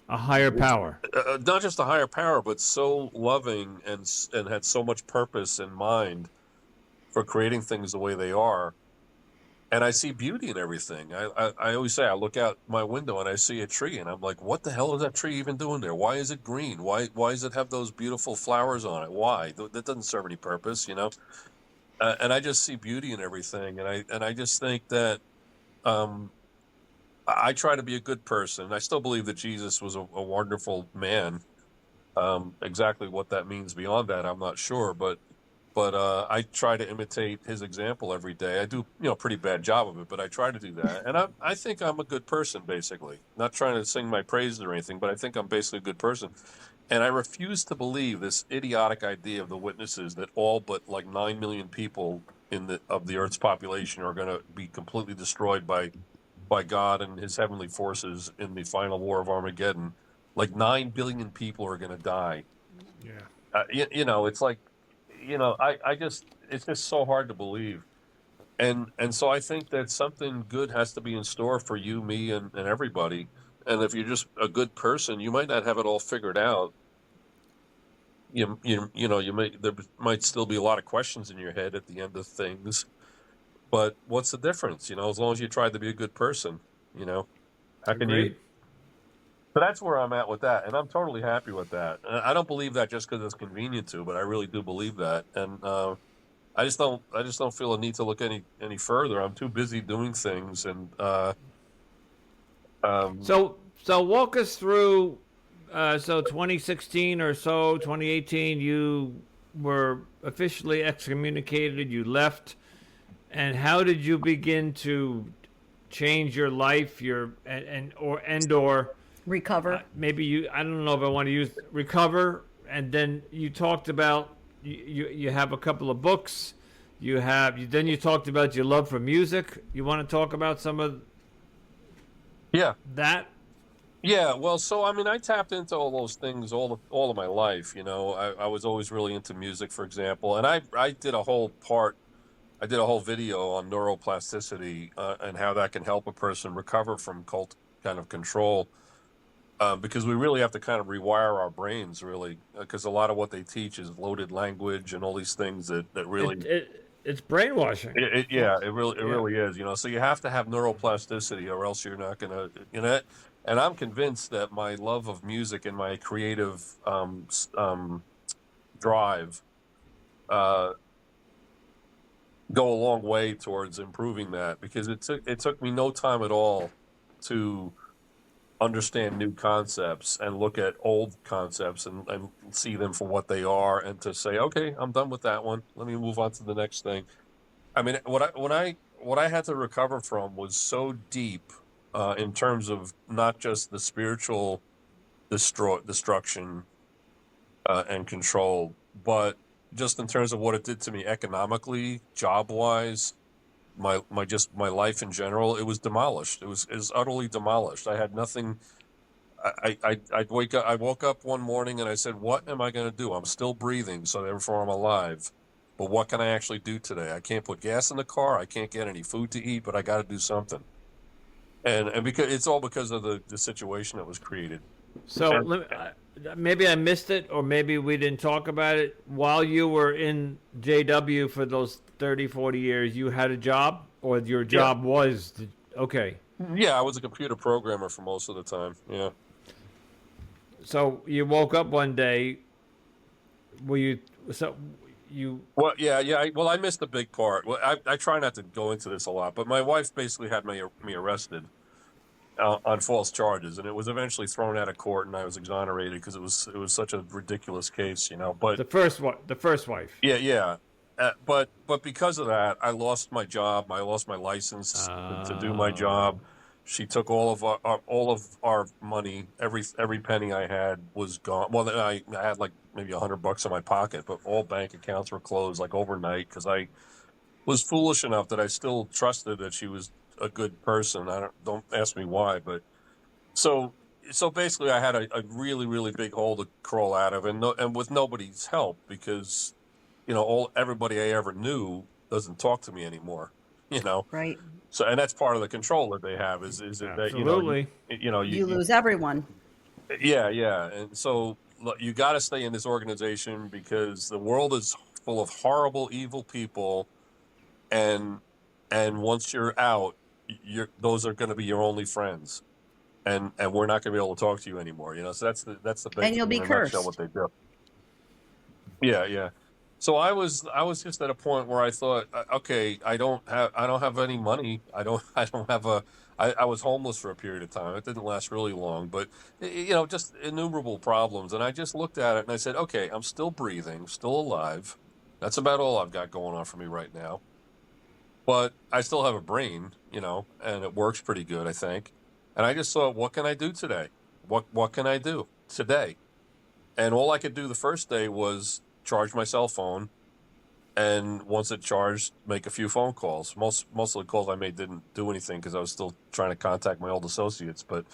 A higher power. not just a higher power, but so loving and had so much purpose in mind for creating things the way they are. And I see beauty in everything. I always say I look out my window and I see a tree, and I'm like, what the hell is that tree even doing there? Why is it green? Why does it have those beautiful flowers on it? Why? That doesn't serve any purpose, you know. And I just see beauty in everything, and I just think that um, I try to be a good person. I still believe that Jesus was a wonderful man. Exactly what that means beyond that, I'm not sure, but I try to imitate his example every day. I do, pretty bad job of it, but I try to do that, and I think I'm a good person, basically. Not trying to sing my praises or anything, but I think I'm basically a good person, and I refuse to believe this idiotic idea of the witnesses that all but like 9 million people of the Earth's population are going to be completely destroyed by God and his heavenly forces in the final war of Armageddon. Like 9 billion people are going to die. Yeah. It's like, I just it's just so hard to believe. And so I think that something good has to be in store for you, me, and everybody. And if you're just a good person, you might not have it all figured out. There might still be a lot of questions in your head at the end of things. But what's the difference? As long as you tried to be a good person, how can you? Agreed. So that's where I'm at with that, and I'm totally happy with that. I don't believe that just because it's convenient to, but I really do believe that, and I just don't feel a need to look any further. I'm too busy doing things, and um, So walk us through. So 2016 or so, 2018, you were officially excommunicated. You left, and how did you begin to change your life? Or Recover. maybe you. I don't know if I want to use recover. And then you talked about you have a couple of books. Then you talked about your love for music. You want to talk about some of yeah, that? yeah. Well, so I mean, I tapped into all those things all of my life. I was always really into music, for example, and I did a whole part. I did a whole video on neuroplasticity and how that can help a person recover from cult kind of control. Because we really have to kind of rewire our brains, really, because a lot of what they teach is loaded language and all these things that really, It's brainwashing. yeah, it Yeah. really is, So you have to have neuroplasticity, or else you're not gonna, And I'm convinced that my love of music and my creative drive uh, go a long way towards improving that, because it took me no time at all to understand new concepts and look at old concepts and see them for what they are, and to say, okay, I'm done with that one. Let me move on to the next thing. I mean, what I had to recover from was so deep, in terms of not just the spiritual destruction, and control, but just in terms of what it did to me economically, job wise, my life in general. It was demolished. It was utterly demolished. I had nothing. I woke up one morning and I said, what am I going to do? I'm still breathing, so therefore I'm alive. But what can I actually do today? I can't put gas in the car. I can't get any food to eat, but I got to do something. And because it's all because of the situation that was created. So And, maybe I missed it, or maybe we didn't talk about it. While you were in JW for those 30, 40 years, you had a job, or your yeah, job was, okay. yeah, I was a computer programmer for most of the time. Yeah. So you woke up one day, were you, so you, Well, yeah, yeah. Well, I missed a big part. Well, I try not to go into this a lot, but my wife basically had me arrested, on false charges, and it was eventually thrown out of court, and I was exonerated because it was such a ridiculous case, you know. But the first wife? yeah, yeah. But because of that, I lost my job. I lost my license to do my Oh. job. She took all of our money. Every penny I had was gone. Well, then I had like maybe $100 in my pocket, but all bank accounts were closed like overnight because I was foolish enough that I still trusted that she was a good person. Don't ask me why, but so so basically, I had a really big hole to crawl out of, and and with nobody's help, because all everybody I ever knew doesn't talk to me anymore. You know, Right. so and that's part of the control that they have, is that Absolutely. You lose everyone. yeah, yeah. And so look, you got to stay in this organization because the world is full of horrible, evil people, and once you're out, those are going to be your only friends, and we're not going to be able to talk to you anymore. So that's the And you'll basically be in a nutshell cursed. what they do. Yeah, yeah. So I was just at a point where I thought, okay, I don't have any money. I don't have a. I was homeless for a period of time. It didn't last really long, but just innumerable problems. And I just looked at it and I said, okay, I'm still breathing, still alive. That's about all I've got going on for me right now. But I still have a brain, and it works pretty good, I think. And I just thought, what can I do today? What can I do today? And all I could do the first day was charge my cell phone, and once it charged, make a few phone calls. Most of the calls I made didn't do anything because I was still trying to contact my old associates. But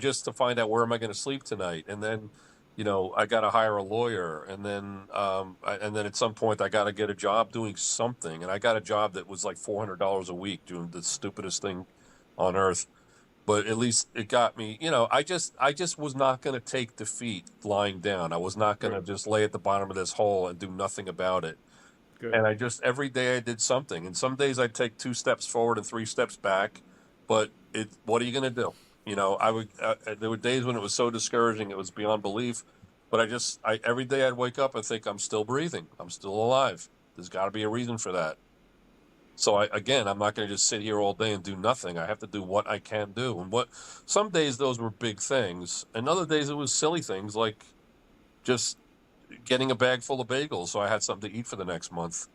just to find out where am I going to sleep tonight, and then I got to hire a lawyer, and then at some point I got to get a job doing something, and I got a job that was like $400 a week doing the stupidest thing on earth. But at least it got me. I just was not going to take defeat lying down. I was not going to Good. just lay at the bottom of this hole and do nothing about it. Good. And I just every day I did something. And some days I'd take 2 steps forward and 3 steps back. But what are you going to do? I would. There were days when it was so discouraging, it was beyond belief. But every day I'd wake up and think, I'm still breathing. I'm still alive. There's got to be a reason for that. So I'm not going to just sit here all day and do nothing. I have to do what I can do. And some days those were big things, and other days it was silly things like just getting a bag full of bagels so I had something to eat for the next month.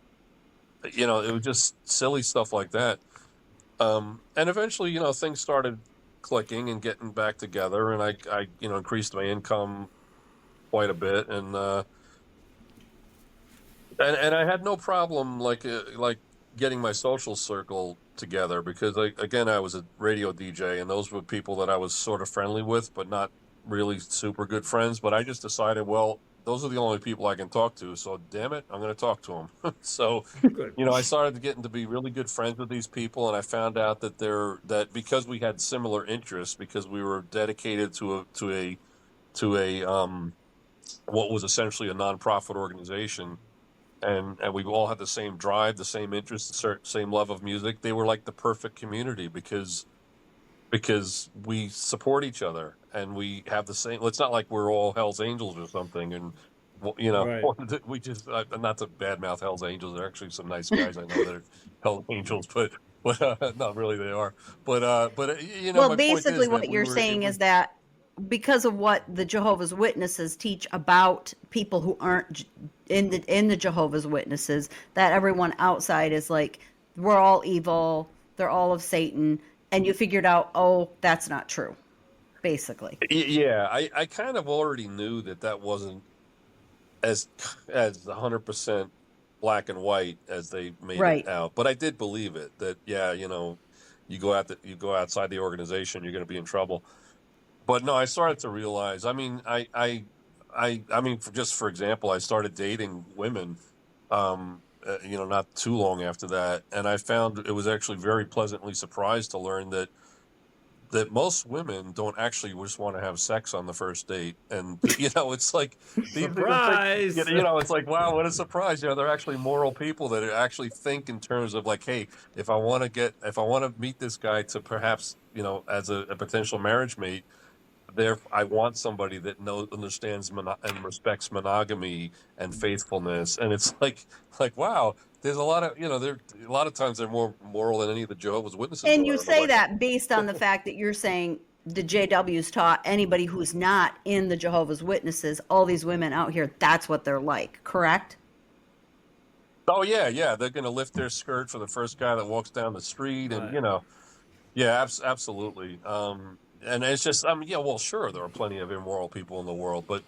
It was just silly stuff like that. And eventually, things started clicking and getting back together, and I increased my income quite a bit, and I had no problem like getting my social circle together, because I was a radio DJ, and those were people that I was sort of friendly with, but not really super good friends. But I just decided, well, those are the only people I can talk to, so damn it, I'm going to talk to them. So, Good. I started getting to be really good friends with these people, and I found out that because we had similar interests, because we were dedicated to a what was essentially a nonprofit organization, and we all had the same drive, the same interest, the same love of music. They were like the perfect community, because we support each other, and we have the same. It's not like we're all Hell's Angels or something, and Right. we just not to badmouth Hell's Angels. There are actually some nice guys I know that are Hell's Angels, but not really they are. But Well, my point basically, is that what we you're were it saying was. is that because of what the Jehovah's Witnesses teach about people who aren't in the Jehovah's Witnesses, that everyone outside is like, we're all evil, they're all of Satan, and you figured out, oh, that's not true, basically. Yeah, I kind of already knew that that wasn't as 100% black and white as they made it Right. out. But I did believe it that yeah, you go outside the organization, you're going to be in trouble. But no, I started to realize. I mean, I mean, just for example, I started dating women, not too long after that, and I found it was actually very pleasantly surprised to learn that most women don't actually just want to have sex on the first date. And it's like these people think, Surprise! it's like, wow, what a surprise. They're actually moral people that actually think in terms of like, hey, if I want to meet this guy to perhaps, as a potential marriage mate, there I want somebody that understands and respects monogamy and faithfulness. And it's like wow, there's a lot of there a lot of times they're more moral than any of the Jehovah's Witnesses And you are. And I'm say like, that based on the fact that you're saying the JWs taught anybody who's not in the Jehovah's Witnesses, all these women out here, that's what they're like, correct? oh yeah, yeah, they're going to lift their skirt for the first guy that walks down the street, and Right. yeah, absolutely. And it's just, I mean, yeah, well, sure, there are plenty of immoral people in the world, but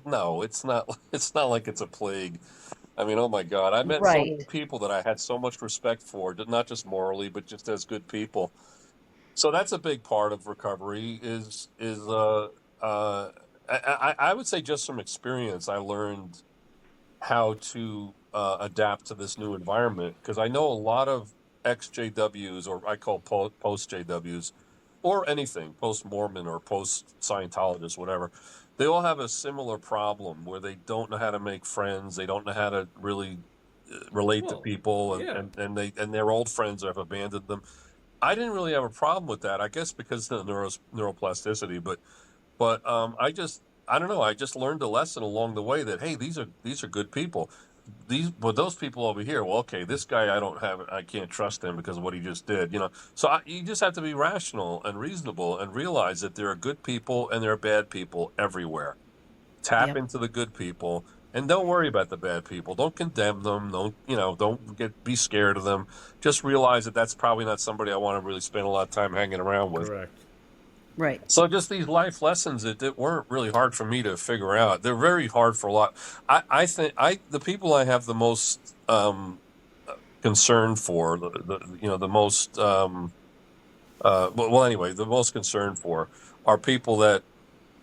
no, it's not. It's not like it's a plague. I mean, oh my God, I met so many Right. people that I had so much respect for, not just morally, but just as good people. So that's a big part of recovery. I would say just from experience, I learned how to adapt to this new environment because I know a lot of ex JWs, or I call post JWs, or anything post Mormon or post Scientologist, whatever. They all have a similar problem where they don't know how to make friends. They don't know how to really relate to Well, people, yeah. and their old friends have abandoned them. I didn't really have a problem with that. I guess because of the neuroplasticity, but I don't know. I just learned a lesson along the way that hey, these are good people. Those people over here. Well, okay, this guy I can't trust him because of what he just did. So you just have to be rational and reasonable and realize that there are good people and there are bad people everywhere. Tap Yep. into the good people and don't worry about the bad people. Don't condemn them. Don't be scared of them. Just realize that that's probably not somebody I want to really spend a lot of time hanging around with. Correct. Right. So just these life lessons that weren't really hard for me to figure out. They're very hard for a lot. I think the people I have the most concern for, the most well anyway, the most concern for are people that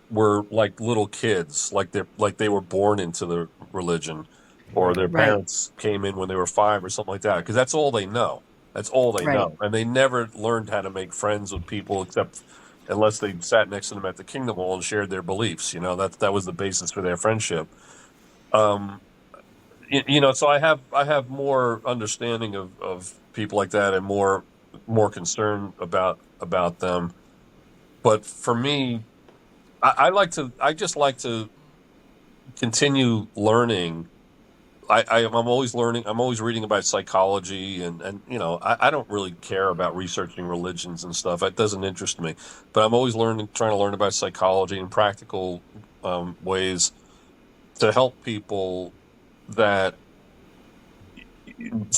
were like little kids, like they were born into the religion, or Right. their Right. parents came in when they were 5 or something like that. Because that's all they know. That's all they Right. know, and they never learned how to make friends with people except unless they sat next to them at the Kingdom Hall and shared their beliefs. That was the basis for their friendship. Um, so I have more understanding of people like that and more concern about them. But for me, I just like to continue learning. I'm always learning. I'm always reading about psychology, and I don't really care about researching religions and stuff. That doesn't interest me. But I'm always trying to learn about psychology and practical ways to help people that,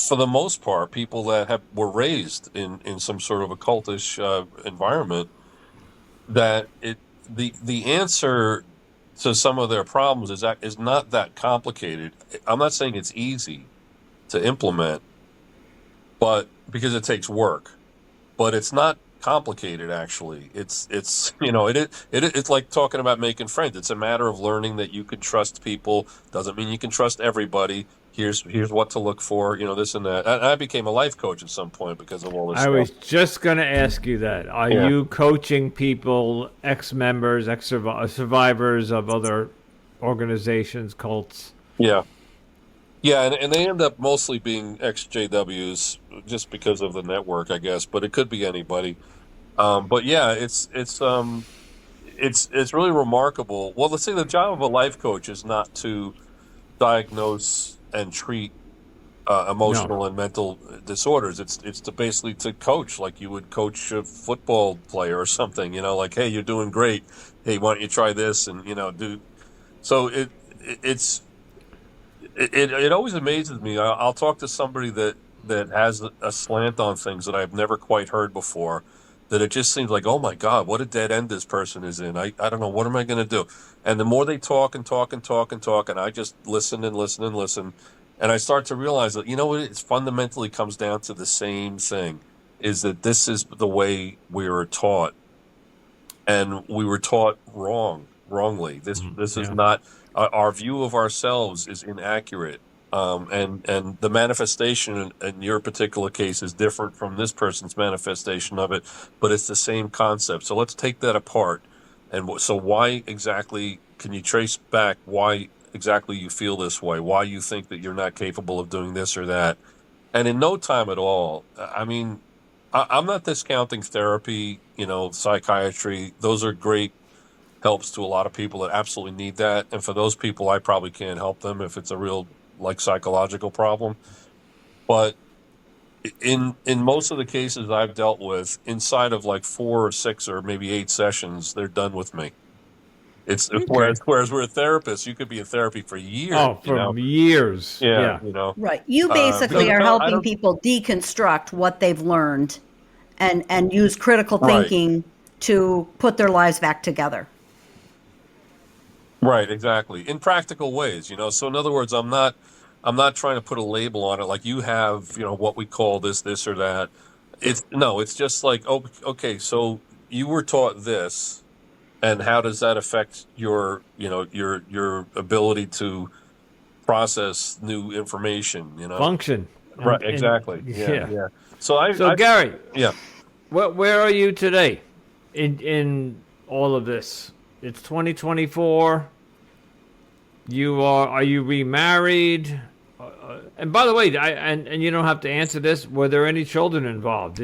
for the most part, people that were raised in some sort of occultish environment. That the answer to some of their problems is not that complicated. I'm not saying it's easy to implement, but because it takes work, but it's not complicated actually. It's it's like talking about making friends. It's a matter of learning that you can trust people. Doesn't mean you can trust everybody. Here's what to look for, this and that. I became a life coach at some point because of all this I stuff. was just going to ask you that. Are Yeah. you coaching people, ex-members, survivors of other organizations, cults? Yeah. Yeah, and they end up mostly being ex-JWs just because of the network, I guess, but it could be anybody. But yeah, it's really remarkable. Well, let's say the job of a life coach is not to diagnose and treat No. emotional and mental disorders. It's to basically to coach, like you would coach a football player or something. Like, hey, you're doing great. Hey, why don't you try this and do. So it's it always amazes me. I'll talk to somebody that has a slant on things that I've never quite heard before. That it just seems like, oh my God, what a dead end this person is in. I don't know, what am I going to do? And the more they talk and talk and talk and talk, and I just listen and listen and listen, and I start to realize that it fundamentally comes down to the same thing: is that this is the way we were taught, and we were taught wrongly. This is Yeah. not our view of ourselves is inaccurate, and the manifestation in your particular case is different from this person's manifestation of it, but it's the same concept. So let's take that apart. And so why exactly can you trace back why exactly you feel this way? Why you think that you're not capable of doing this or that? And in no time at all, I mean, I'm not discounting therapy, psychiatry. Those are great helps to a lot of people that absolutely need that. And for those people, I probably can't help them if it's a real like psychological problem. But in most of the cases I've dealt with, inside of like 4 or 6 or maybe 8 sessions, they're done with me. It's Okay. whereas we're therapists, you could be in therapy for years, Oh, for years. Yeah, Yeah. Right. You because basically I are don't, I helping don't, people deconstruct what they've learned and use critical right. thinking to put their lives back together. Right, exactly. In practical ways, So in other words, I'm not trying to put a label on it like you have, what we call this or that. It's just like, oh, okay, so you were taught this, and how does that affect your ability to process new information? Function. Right, And exactly. Yeah, yeah. yeah. So I So I Gary, yeah. where are you today in all of this? It's 2024. Are you remarried? And by the way, and you don't have to answer this. Were there any children involved?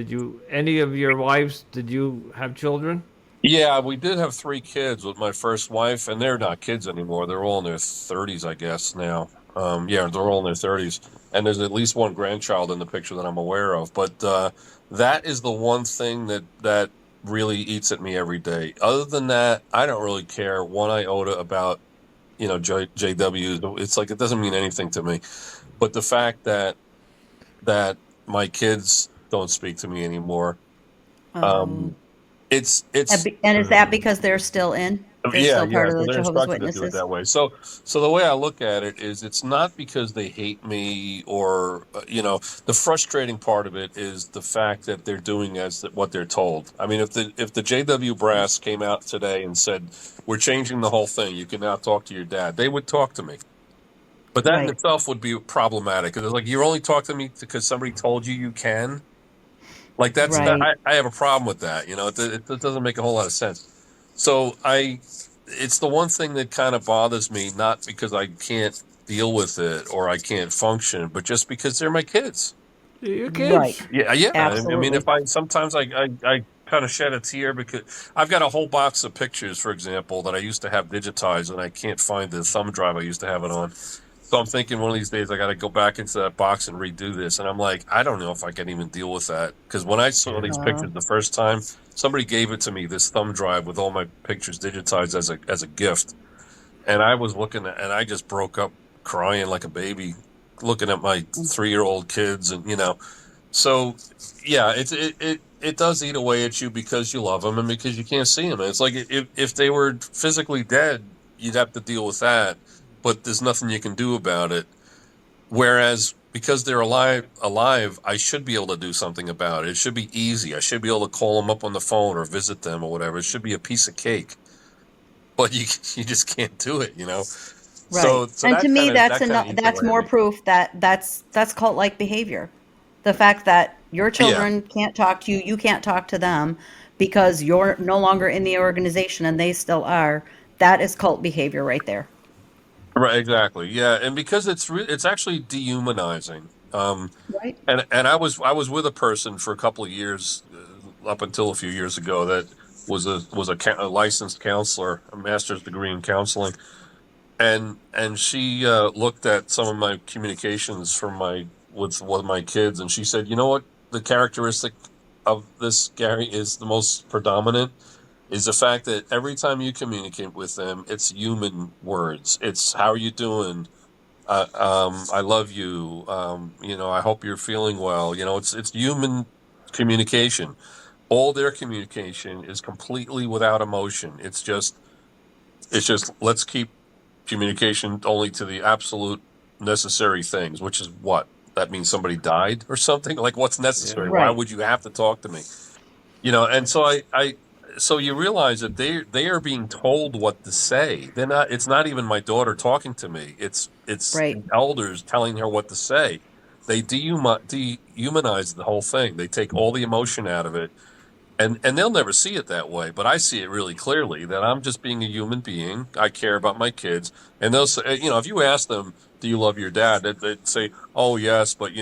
Any of your wives? Did you have children? Yeah, we did have 3 kids with my first wife, and they're not kids anymore. They're all in their 30s, I guess, now. Yeah, they're all in their 30s. And there's at least one grandchild in the picture that I'm aware of. But that is the one thing that really eats at me every day. Other than that, I don't really care one iota about, JW. It's like it doesn't mean anything to me. But the fact that my kids don't speak to me anymore, Oh. um, it's And is that because they're still in? They're Yeah, still part yeah. of So the they're Jehovah's instructed to do it Witnesses? that way. So the way I look at it is, it's not because they hate me or the frustrating part of it is the fact that they're doing what they're told. I mean, if the JW brass came out today and said, "We're changing the whole thing. You can now talk to your dad," they would talk to me. But that in Right. itself would be problematic. It's like, you only talk to me because somebody told you can. Like Right. I have a problem with that. It doesn't make a whole lot of sense. So it's the one thing that kind of bothers me, not because I can't deal with it or I can't function, but just because they're my kids. Your Right. kids. Yeah, yeah. I mean, Absolutely. if sometimes I kind of shed a tear because I've got a whole box of pictures, for example, that I used to have digitized, and I can't find the thumb drive I used to have it on. So I'm thinking one of these days I got to go back into that box and redo this. And I'm like, I don't know if I can even deal with that. Because when I saw Yeah. these pictures the first time, somebody gave it to me, this thumb drive with all my pictures digitized as a gift. And I was looking at, and I just broke up crying like a baby, looking at my 3-year-old kids. And. So yeah, it does eat away at you because you love them and because you can't see them. And it's like, if they were physically dead, you'd have to deal with that, but there's nothing you can do about it. Whereas because they're alive, I should be able to do something about it. It should be easy. I should be able to call them up on the phone or visit them or whatever. It should be a piece of cake, but you just can't do it. Right. So And to that me, kind of that's that kind of enough. eats That's away at more me. proof that that's cult-like behavior. The fact that your Yeah. children can't talk to you, you can't talk to them because you're no longer in the organization and they still are. That is cult behavior right there. Right, exactly. Yeah, and because it's actually dehumanizing. Right. And I was with a person for a couple of years, up until a few years ago, that was a licensed counselor, a master's degree in counseling, and she looked at some of my communications from my with my kids, and she said, "You know what? The characteristic of this, Gary, is the most predominant is the fact that every time you communicate with them, it's human words. It's how are you doing? I love you. I hope you're feeling well. It's human communication. All their communication is completely without emotion. It's just let's keep communication only to the absolute necessary things, which is what that means somebody died or something. Like what's necessary? Yeah. Why Right. would you have to talk to me? And so so you realize that they are being told what to say. They're not. It's not even my daughter talking to me. It's Right. the elders telling her what to say. They dehumanize the whole thing. They take all the emotion out of it, and they'll never see it that way. But I see it really clearly that I'm just being a human being. I care about my kids, and they'll say, if you ask them, "Do you love your dad?" They'd say, "Oh yes," but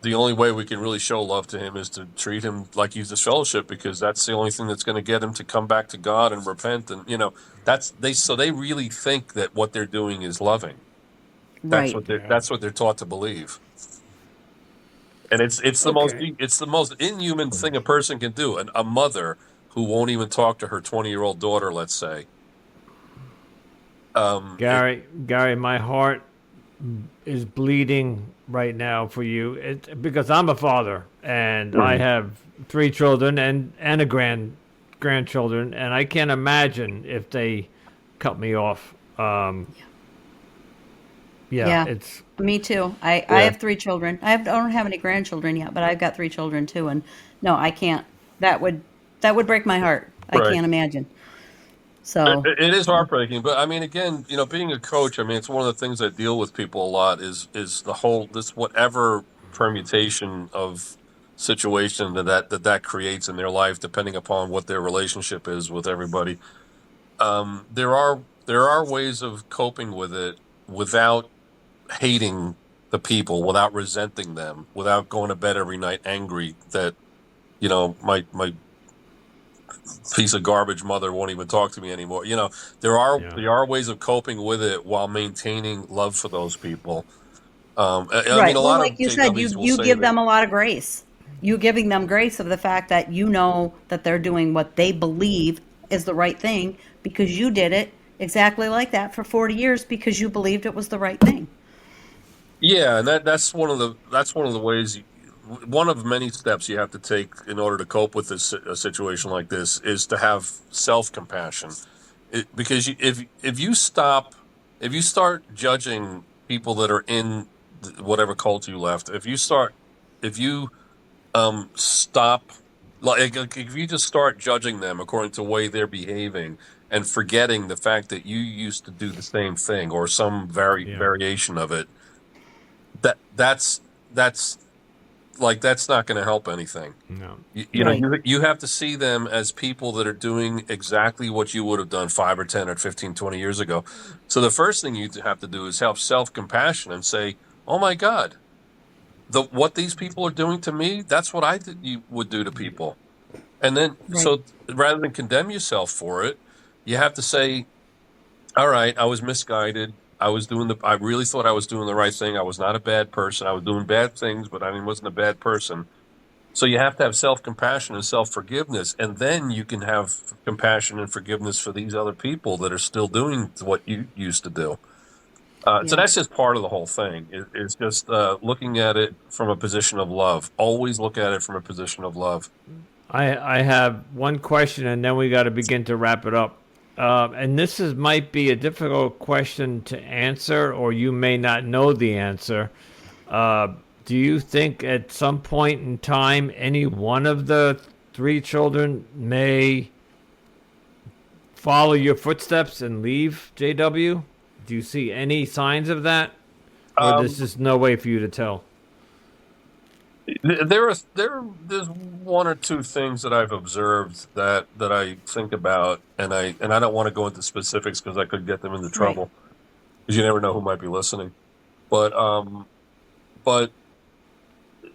the only way we can really show love to him is to treat him like he's a fellowship, because that's the only thing that's going to get him to come back to God and repent. And so they really think that what they're doing is loving. That's Right. what they're Yeah. that's what they're taught to believe. And Okay. it's the most inhuman thing a person can do. And a mother who won't even talk to her 20-year-old daughter, let's say. Gary, my heart is bleeding right now for you because I'm a father and I have 3 children and a grandchildren, and I can't imagine if they cut me off. Yeah, Yeah. it's Me too. I Yeah. have 3 children. I don't have any grandchildren yet, but I've got 3 children too. And no, I can't. That would that would break my heart. I Right. can't imagine. It, So, it is heartbreaking, but I mean, again, being a coach, I mean, it's one of the things I deal with people a lot is the whole this whatever permutation of situation that creates in their life, depending upon what their relationship is with everybody. There are ways of coping with it without hating the people, without resenting them, without going to bed every night angry that my piece of garbage mother won't even talk to me anymore. There are yeah. there are ways of coping with it while maintaining love for those people. I mean, right. a Well, lot like of you said, JWs you will you say give that. them a lot of grace. You giving them grace of the fact that you know that they're doing what they believe is the right thing because you did it exactly like that for 40 years because you believed it was the right thing. Yeah, and that's one of the ways. One of many steps you have to take in order to cope with a situation like this is to have self compassion. Because if you start judging people that are in whatever cult you left, if you stop, like if you just start judging them according to the way they're behaving and forgetting the fact that you used to do the same thing or some Yeah. variation of it, that's that's not going to help anything. No. Right. You have to see them as people that are doing exactly what you would have done 5 or 10 or 15, 20 years ago. So the first thing you have to do is have self-compassion and say, "Oh my God, what these people are doing to me, that's what you would do to people." And then, Right. so rather than condemn yourself for it, you have to say, "All right, I was misguided. I really thought I was doing the right thing. I was not a bad person. I was doing bad things, but I wasn't a bad person." So you have to have self-compassion and self-forgiveness, and then you can have compassion and forgiveness for these other people that are still doing what you used to do. So Yeah. that's just part of the whole thing. It's just looking at it from a position of love. Always look at it from a position of love. I have one question, and then we got to begin to wrap it up. And this might be a difficult question to answer, or you may not know the answer. Uh, do you think at some point in time any one of the 3 children may follow your footsteps and leave JW? Do you see any signs of that, or there's Um, just no way for you to tell? there's one or two things that I've observed that I think about, and I don't want to go into specifics because I could get them into Right. trouble, because you never know who might be listening. But but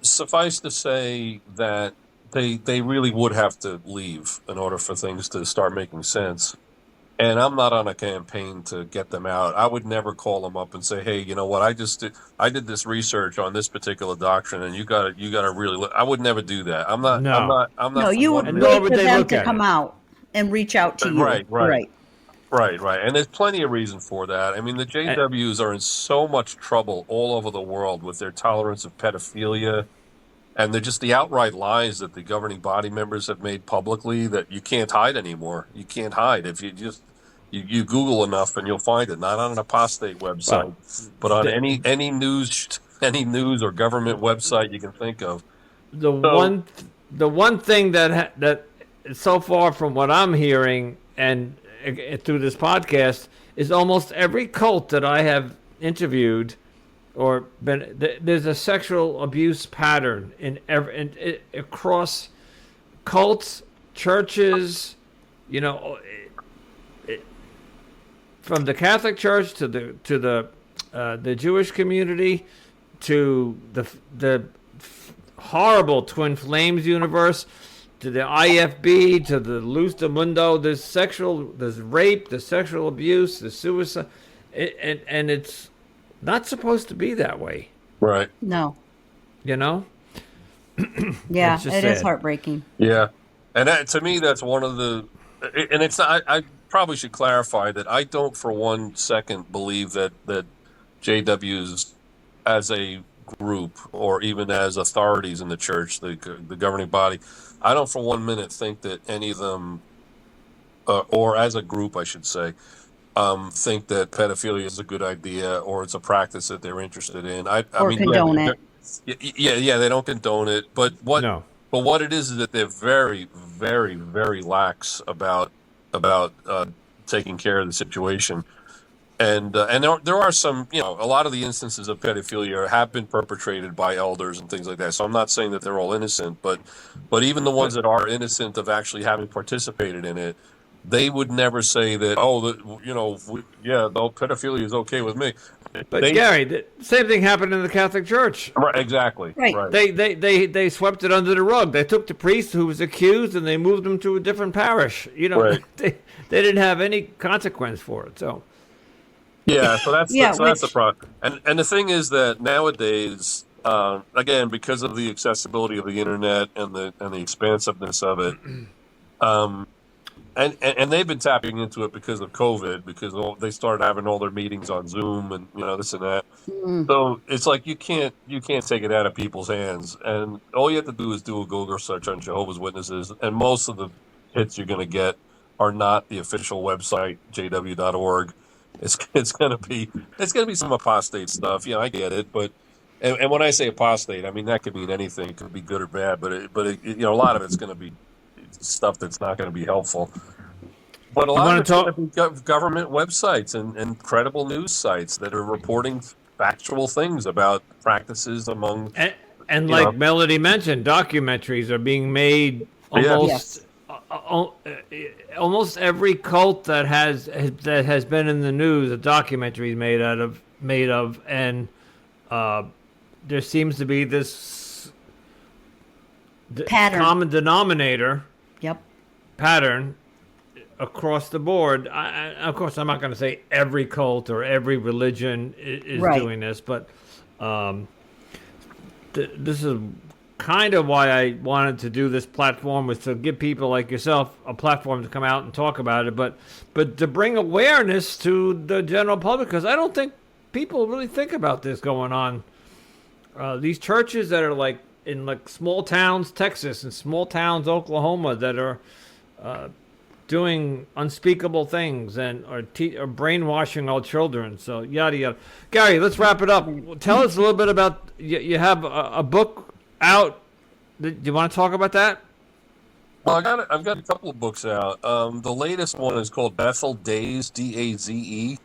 suffice to say that they really would have to leave in order for things to start making sense. And I'm not on a campaign to get them out. I would never call them up and say, "Hey, you know what? I did this research on this particular doctrine, and you got to really look." I would never do that. No, I'm No, not for you one would and nor minute. wait would for they them look to at come it. out and reach out to you. Right, right, Right. right, right. And there's plenty of reason for that. I mean, the And, JWs are in so much trouble all over the world with their tolerance of pedophilia, and they're just the outright lies that the governing body members have made publicly that you can't hide anymore. You can't hide if you just you Google enough and you'll find it. Not on an apostate well, website, but on the any news or government website you can think of. the So one the one thing that so far from what I'm hearing and through this podcast is almost every cult that I have interviewed or been there's a sexual abuse pattern in across cults, churches, you know, from the Catholic Church to the Jewish community to the horrible Twin Flames universe to the IFB to the Luz de Mundo. There's rape, there's sexual abuse, there's suicide, and it's not supposed to be that way. right, No. You know, Yeah, it's just it is sad. heartbreaking. yeah, and to me that's one of the, and it's not. I probably should clarify that I don't for one second believe that JWs as a group or even as authorities in the church, the governing body, I don't for 1 minute think that any of them, or as a group, I should say, think that pedophilia is a good idea or it's a practice that they're interested in. I Or mean, condone it. yeah, they don't condone it, No, but what it is that they're very, very, very lax about taking care of the situation. And there are some, you know, a lot of the instances of pedophilia have been perpetrated by elders and things like that. So I'm not saying that they're all innocent, but even the ones that are innocent of actually having participated in it, they would never say that. Oh, you know, yeah, no, pedophilia is okay with me. but They Gary, the same thing happened in the Catholic Church. right, exactly, Right. right, They swept it under the rug. They took the priest who was accused and they moved him to a different parish. You know, right. they didn't have any consequence for it. So Yeah, so Yeah, that's the which problem. And the thing is that nowadays, again, because of the accessibility of the internet and the expansiveness of it, um, and they've been tapping into it because of COVID, because they started having all their meetings on Zoom and you know this and that. mm, So it's like you can't take it out of people's hands, and all you have to do is do a Google search on Jehovah's Witnesses, and most of the hits you're going to get are not the official website jw.org. It's gonna be some apostate stuff. Yeah, I get it, but and when I say apostate, I mean that could mean anything. It could be good or bad, but you know a lot of it's going to be stuff that's not going to be helpful. But a you lot of want it's to going to talk? be government websites and credible news sites that are reporting factual things about practices among And you know. like Melody mentioned, documentaries are being made Yeah, yes. almost every cult that has been in the news, a documentary is made of, and uh, there seems to be this Pattern. common denominator Yep. pattern across the board. Of course, I'm not going to say every cult or every religion is Right. doing this, but um, this is kind of why I wanted to do this platform, was to give people like yourself a platform to come out and talk about it, but to bring awareness to the general public, because I don't think people really think about this going on. These churches that are like in like small towns, Texas, and small towns, Oklahoma, that are doing unspeakable things and are brainwashing our children. So yada yada. Gary, let's wrap it up. Tell us a little bit about you have a book out. Do you want to talk about that? Well, I've got a couple of books out. The latest one is called Bethel Daze, Daze,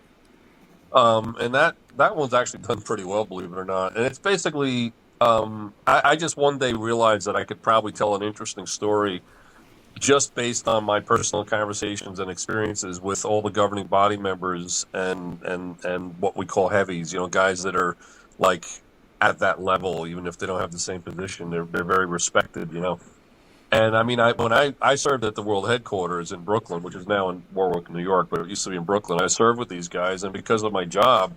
and that one's actually done pretty well, believe it or not. And it's basically I just one day realized that I could probably tell an interesting story just based on my personal conversations and experiences with all the governing body members and what we call heavies, you know, guys that are like at that level, even if they don't have the same position, they're very respected, you know. And I mean, when I served at the world headquarters in Brooklyn, which is now in Warwick, New York, but it used to be in Brooklyn. I served with these guys, and because of my job,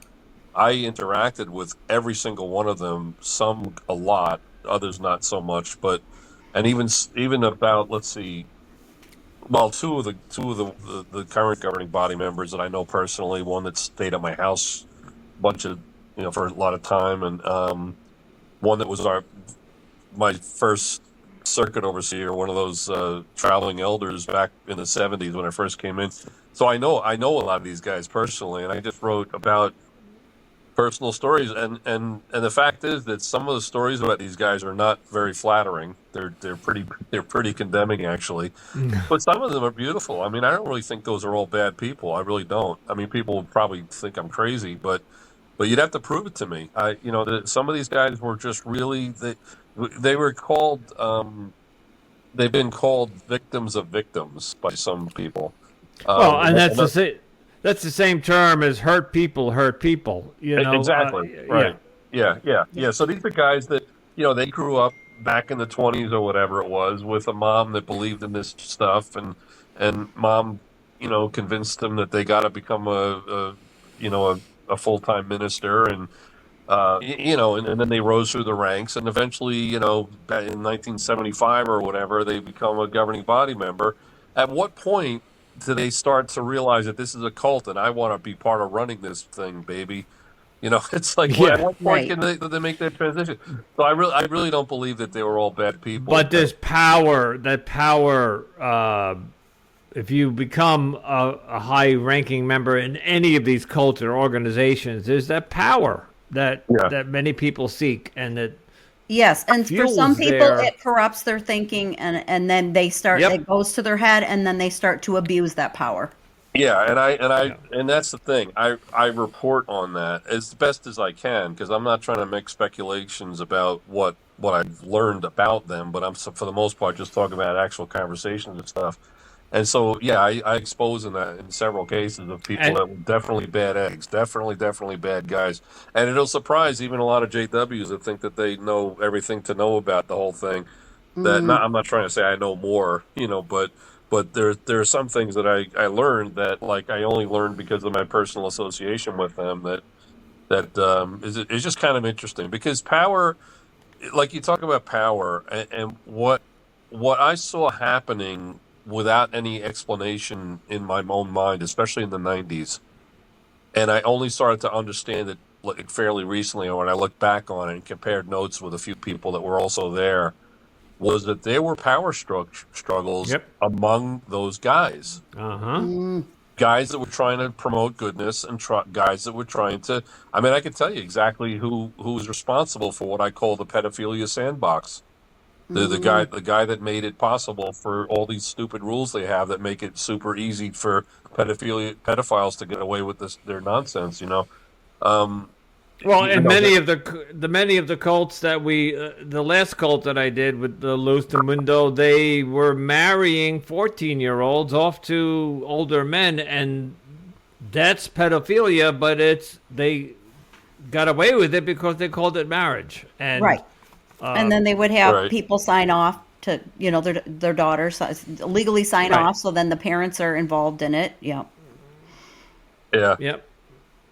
I interacted with every single one of them. Some a lot, others not so much. But and even about, let's see, well, two of the current governing body members that I know personally. One that stayed at my house a bunch of for a lot of time, and one that was my first circuit overseer, one of those traveling elders back in the 70s when I first came in. So I know a lot of these guys personally, and I just wrote about personal stories, and the fact is that some of the stories about these guys are not very flattering. They're pretty condemning, actually, but some of them are beautiful. I mean, I don't really think those are all bad people. I really don't. I mean, people would probably think I'm crazy, but you'd have to prove it to me. Some of these guys were just really they were called they've been called victims of victims by some people. Well, and that's the same term as hurt people hurt people. Exactly. Right. Yeah. So these are guys that they grew up back in the 20s or whatever it was with a mom that believed in this stuff, and mom convinced them that they got to become a full-time minister, and and then they rose through the ranks, and eventually, back in 1975 or whatever, they become a governing body member. At what point do they start to realize that this is a cult and I want to be part of running this thing, baby? It's like, at what point can they make that transition? So I really don't believe that they were all bad people. But there's power. That power. If you become a high-ranking member in any of these cults or organizations, there's that power that many people seek, and that yes, and for some people it corrupts their thinking, and then they start it goes to their head, and then they start to abuse that power. Yeah, and that's the thing. I report on that as best as I can, because I'm not trying to make speculations about what I've learned about them, but I'm, for the most part, just talking about actual conversations and stuff. And so, I expose in several cases of people that were definitely bad eggs, definitely bad guys. And it'll surprise even a lot of JWs that think that they know everything to know about the whole thing. I'm not trying to say I know more, but there are some things that I learned that, like, I only learned because of my personal association with them. That is just kind of interesting, because power, like you talk about power, and what I saw happening without any explanation in my own mind, especially in the 90s. And I only started to understand it fairly recently when I looked back on it and compared notes with a few people that were also there, was that there were power struggles among those guys. Guys that were trying to promote goodness, and guys that were trying to, I mean, I can tell you exactly who was responsible for what I call the pedophilia sandbox. The guy that made it possible for all these stupid rules they have that make it super easy for pedophiles to get away with their nonsense. Well, and many of the cults that the last cult that I did with the Luz del Mundo, they were marrying 14-year-olds off to older men, and that's pedophilia, but they got away with it because they called it marriage. And and then they would have people sign off to, their daughters legally sign off, so then the parents are involved in it. Yeah. Yep.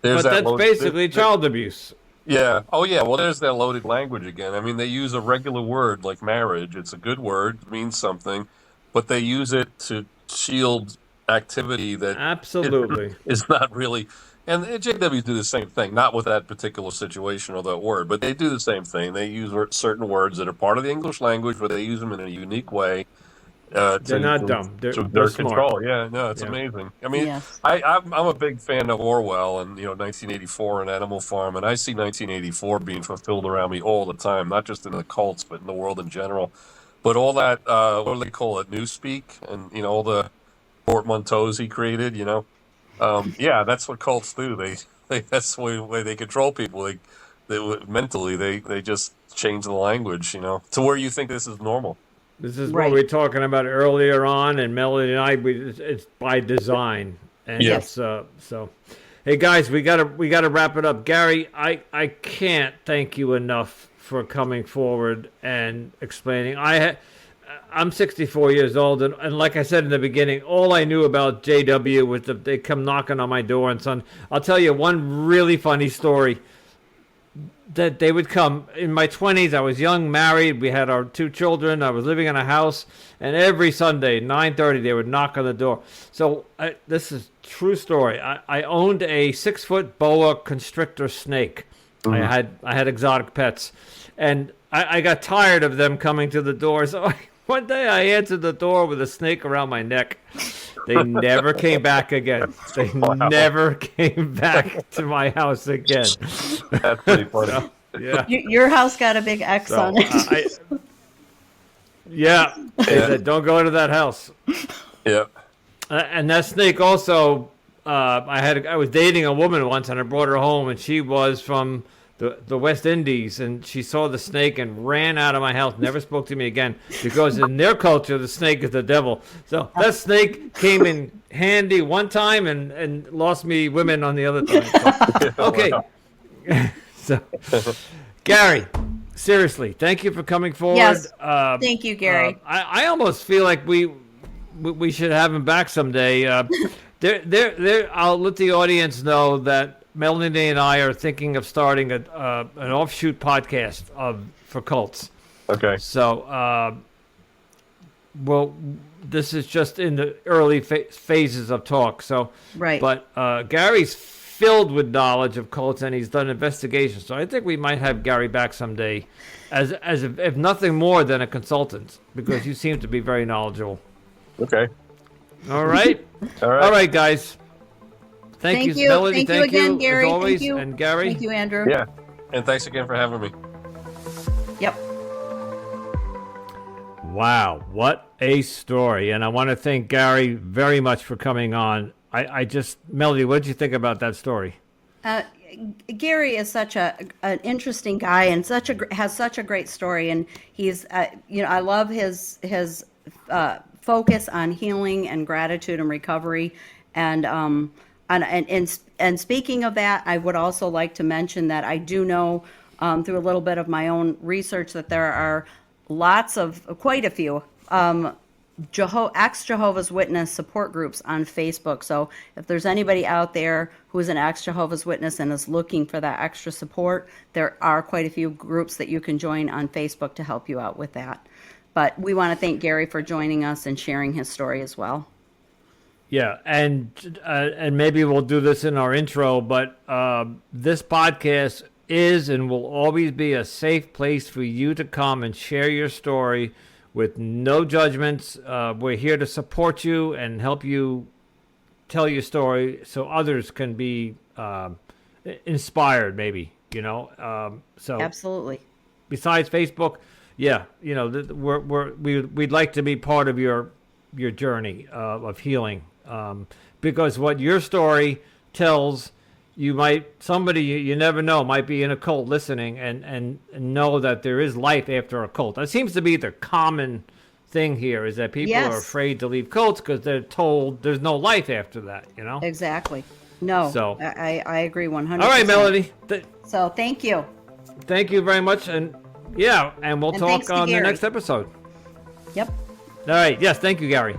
But that's basically child abuse. Yeah. Oh, yeah. Well, there's that loaded language again. I mean, they use a regular word like marriage. It's a good word, means something, but they use it to shield activity that absolutely is not really. And JWs do the same thing, not with that particular situation or that word, but they do the same thing. They use certain words that are part of the English language, but they use them in a unique way. They're not dumb. They're smart. Control. Yeah, no, it's amazing. I mean, I'm a big fan of Orwell and 1984 and Animal Farm, and I see 1984 being fulfilled around me all the time, not just in the cults, but in the world in general. But all that, what do they call it, newspeak, and all the portmanteaus he created, that's what cults do. They that's the way they control people. They mentally they just change the language, to where you think this is normal. This is what we were talking about earlier on, and Melody and I, it's by design. And it's, so, hey guys, we gotta wrap it up. Gary, I can't thank you enough for coming forward and explaining. I'm 64 years old, and like I said in the beginning, all I knew about JW was that they come knocking on my door. And son, I'll tell you one really funny story. That they would come in my 20s. I was young, married. We had our 2 children. I was living in a house, and every Sunday, 9:30, they would knock on the door. So this is true story. I owned a 6-foot boa constrictor snake. Mm-hmm. I had exotic pets, and I got tired of them coming to the door. So one day I answered the door with a snake around my neck. They never came back again. They never came back to my house again. That's pretty funny. So, yeah. Your house got a big X on it. Yeah. They said, don't go to that house. Yeah. And that snake also, I was dating a woman once, and I brought her home, and she was from the West Indies, and she saw the snake and ran out of my house, never spoke to me again, because in their culture, the snake is the devil. So that snake came in handy one time and lost me women on the other time. So, okay. So, Gary, seriously, thank you for coming forward. Yes. Thank you, Gary. I almost feel like we should have him back someday. I'll let the audience know that Melanie and I are thinking of starting an offshoot podcast for cults. Okay. So, well, this is just in the early phases of talk. So, right. But Gary's filled with knowledge of cults, and he's done investigations. So I think we might have Gary back someday, as if nothing more than a consultant, because you seem to be very knowledgeable. Okay. All right. All right, guys. Thank you, Melody. Thank you again, Gary. As always. Thank you. And Gary. Thank you, Andrew. Yeah. And thanks again for having me. Yep. Wow, what a story. And I want to thank Gary very much for coming on. Melody, what did you think about that story? Gary is such an interesting guy and has such a great story. And he's, I love his focus on healing and gratitude and recovery. And speaking of that, I would also like to mention that I do know through a little bit of my own research that there are quite a few ex-Jehovah's Witness support groups on Facebook. So if there's anybody out there who is an ex-Jehovah's Witness and is looking for that extra support, there are quite a few groups that you can join on Facebook to help you out with that. But we want to thank Gary for joining us and sharing his story as well. Yeah, and maybe we'll do this in our intro, but this podcast is and will always be a safe place for you to come and share your story with no judgments. We're here to support you and help you tell your story so others can be inspired, maybe, so absolutely. Besides Facebook, yeah, we'd like to be part of your journey of healing. Because what your story tells, somebody you never know might be in a cult listening and know that there is life after a cult. That seems to be the common thing here, is that people are afraid to leave cults because they're told there's no life after that, Exactly. No, so I agree 100%. All right, Melody. So thank you. Thank you very much. And we'll talk on the next episode. Yep. All right. Yes. Thank you, Gary.